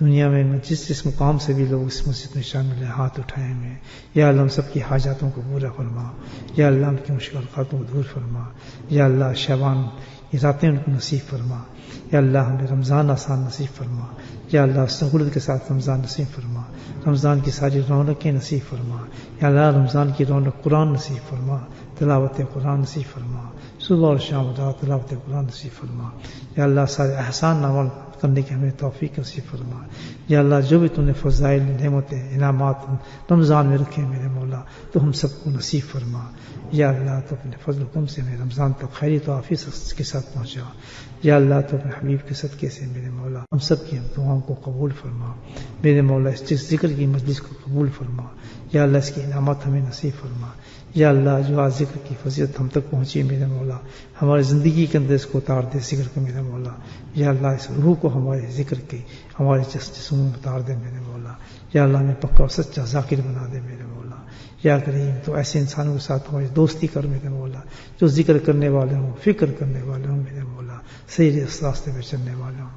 دنیا میں جس مقام سے بھی لوگ اس مسجد میں شامل ہیں ہاتھ اٹھائے ہوئے، یا اللہ ہم سب کی حاجاتوں کو پورا فرما. یا اللہ ان کی مشکلاتوں کو دور فرما. یا اللہ شعبان یہ راتیں ان کو نصیب فرما. یا اللہ ہمیں رمضان آسان نصیب فرما. یا اللہ سہولت کے ساتھ رمضان نصیب فرما. رمضان کی ساری رونقیں نصیب فرما. یا اللہ رمضان کی رونق قرآن نصیب فرما، تلاوت قرآن نصیب فرما. صبح اور شام رات تلاوت قرآن نصیب فرما. یا اللہ سارے احسان عمل کرنے کی ہمیں توفیق نصیب فرما. یا اللہ جو بھی تم نے فضائل نعمتیں انعامات رمضان میں رکھے میرے مولا تو ہم سب کو نصیب فرما. یا اللہ تو اپنے فضل و کرم سے ہمیں رمضان تک خیری تو عافیت کے ساتھ پہنچا. یا اللہ تو اپنے حبیب کے صدقے سے میرے مولا ہم سب کی ہم دعاؤں کو قبول فرما میرے مولا. اس ذکر کی مجلس کو قبول فرما. یا اللہ اس کی انعامات ہمیں نصیب فرما. یا اللہ جو آج ذکر کی فضیلت ہم تک پہنچی میرے مولا ہماری زندگی کے اندر اس کو اتار دے ذکر کو میرے مولا. یا اللہ اس روح کو ہمارے ذکر کی ہمارے جسم میں اتار دے میرے مولا. یا اللہ ہمیں پکا اور سچا ذاکر بنا دے میرے مولا. یا کریم تو ایسے انسانوں کے ساتھ ہماری دوستی کر میرے مولا جو ذکر کرنے والے ہوں، فکر کرنے والے ہوں میرے مولا، صحیح راستے پہ چلنے والے ہوں.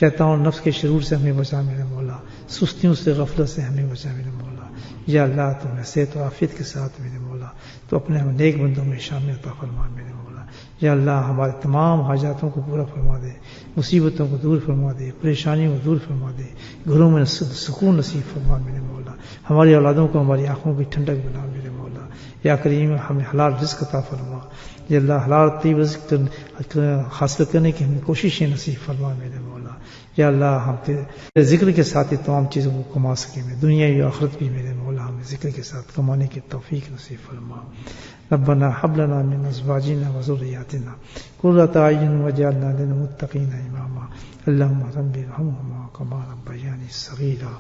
شیطان اور نفس کے شرور سے ہمیں بچا میرے مولا، سستیوں سے غفلت سے ہمیں بچا میرے مولا. یا اللہ تو ہمیں صحت و عافیت کے ساتھ میرے مولا تو اپنے ہم نیک بندوں میں شامل عطا فرما میرے مولا. یا اللہ ہمارے تمام حاجاتوں کو پورا فرما دے، مصیبتوں کو دور فرما دے، پریشانیوں کو دور فرما دے، گھروں میں سکون نصیب فرما میرے مولا. ہماری اولادوں کو ہماری آنکھوں کی ٹھنڈک بنا میرے مولا. یا کریم ہمیں حلال رزق عطا فرما. یا اللہ حلال طیب رزق حاصل کرنے کی ہمیں کوششیں نصیب فرما میرے مولا. یا اللہ ہم ذکر کے ساتھ ہی تمام چیزوں کو کما سکیں میں دنیا یا آخرت بھی میرے مولا ہم ہمیں ذکر کے ساتھ کمانے کی توفیق نصیب فرما. ربنا هب لنا من ازواجنا وذرياتنا قرة اعين واجعلنا للمتقين اماما. اللهم رب ارحمهما كما ربياني صغيرا.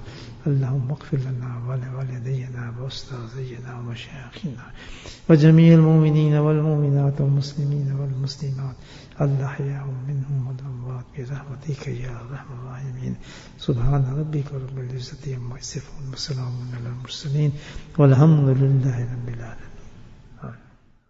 اللهم اغفر لنا ولوالدينا واستاذينا ومشايخنا وجميع المؤمنين والمؤمنات والمسلمين والمسلمات الأحياء منهم والأموات برحمتك يا أرحم الراحمين. سبحان ربك رب العزة عما يصفون وسلام على المرسلين والحمد لله رب العالمين.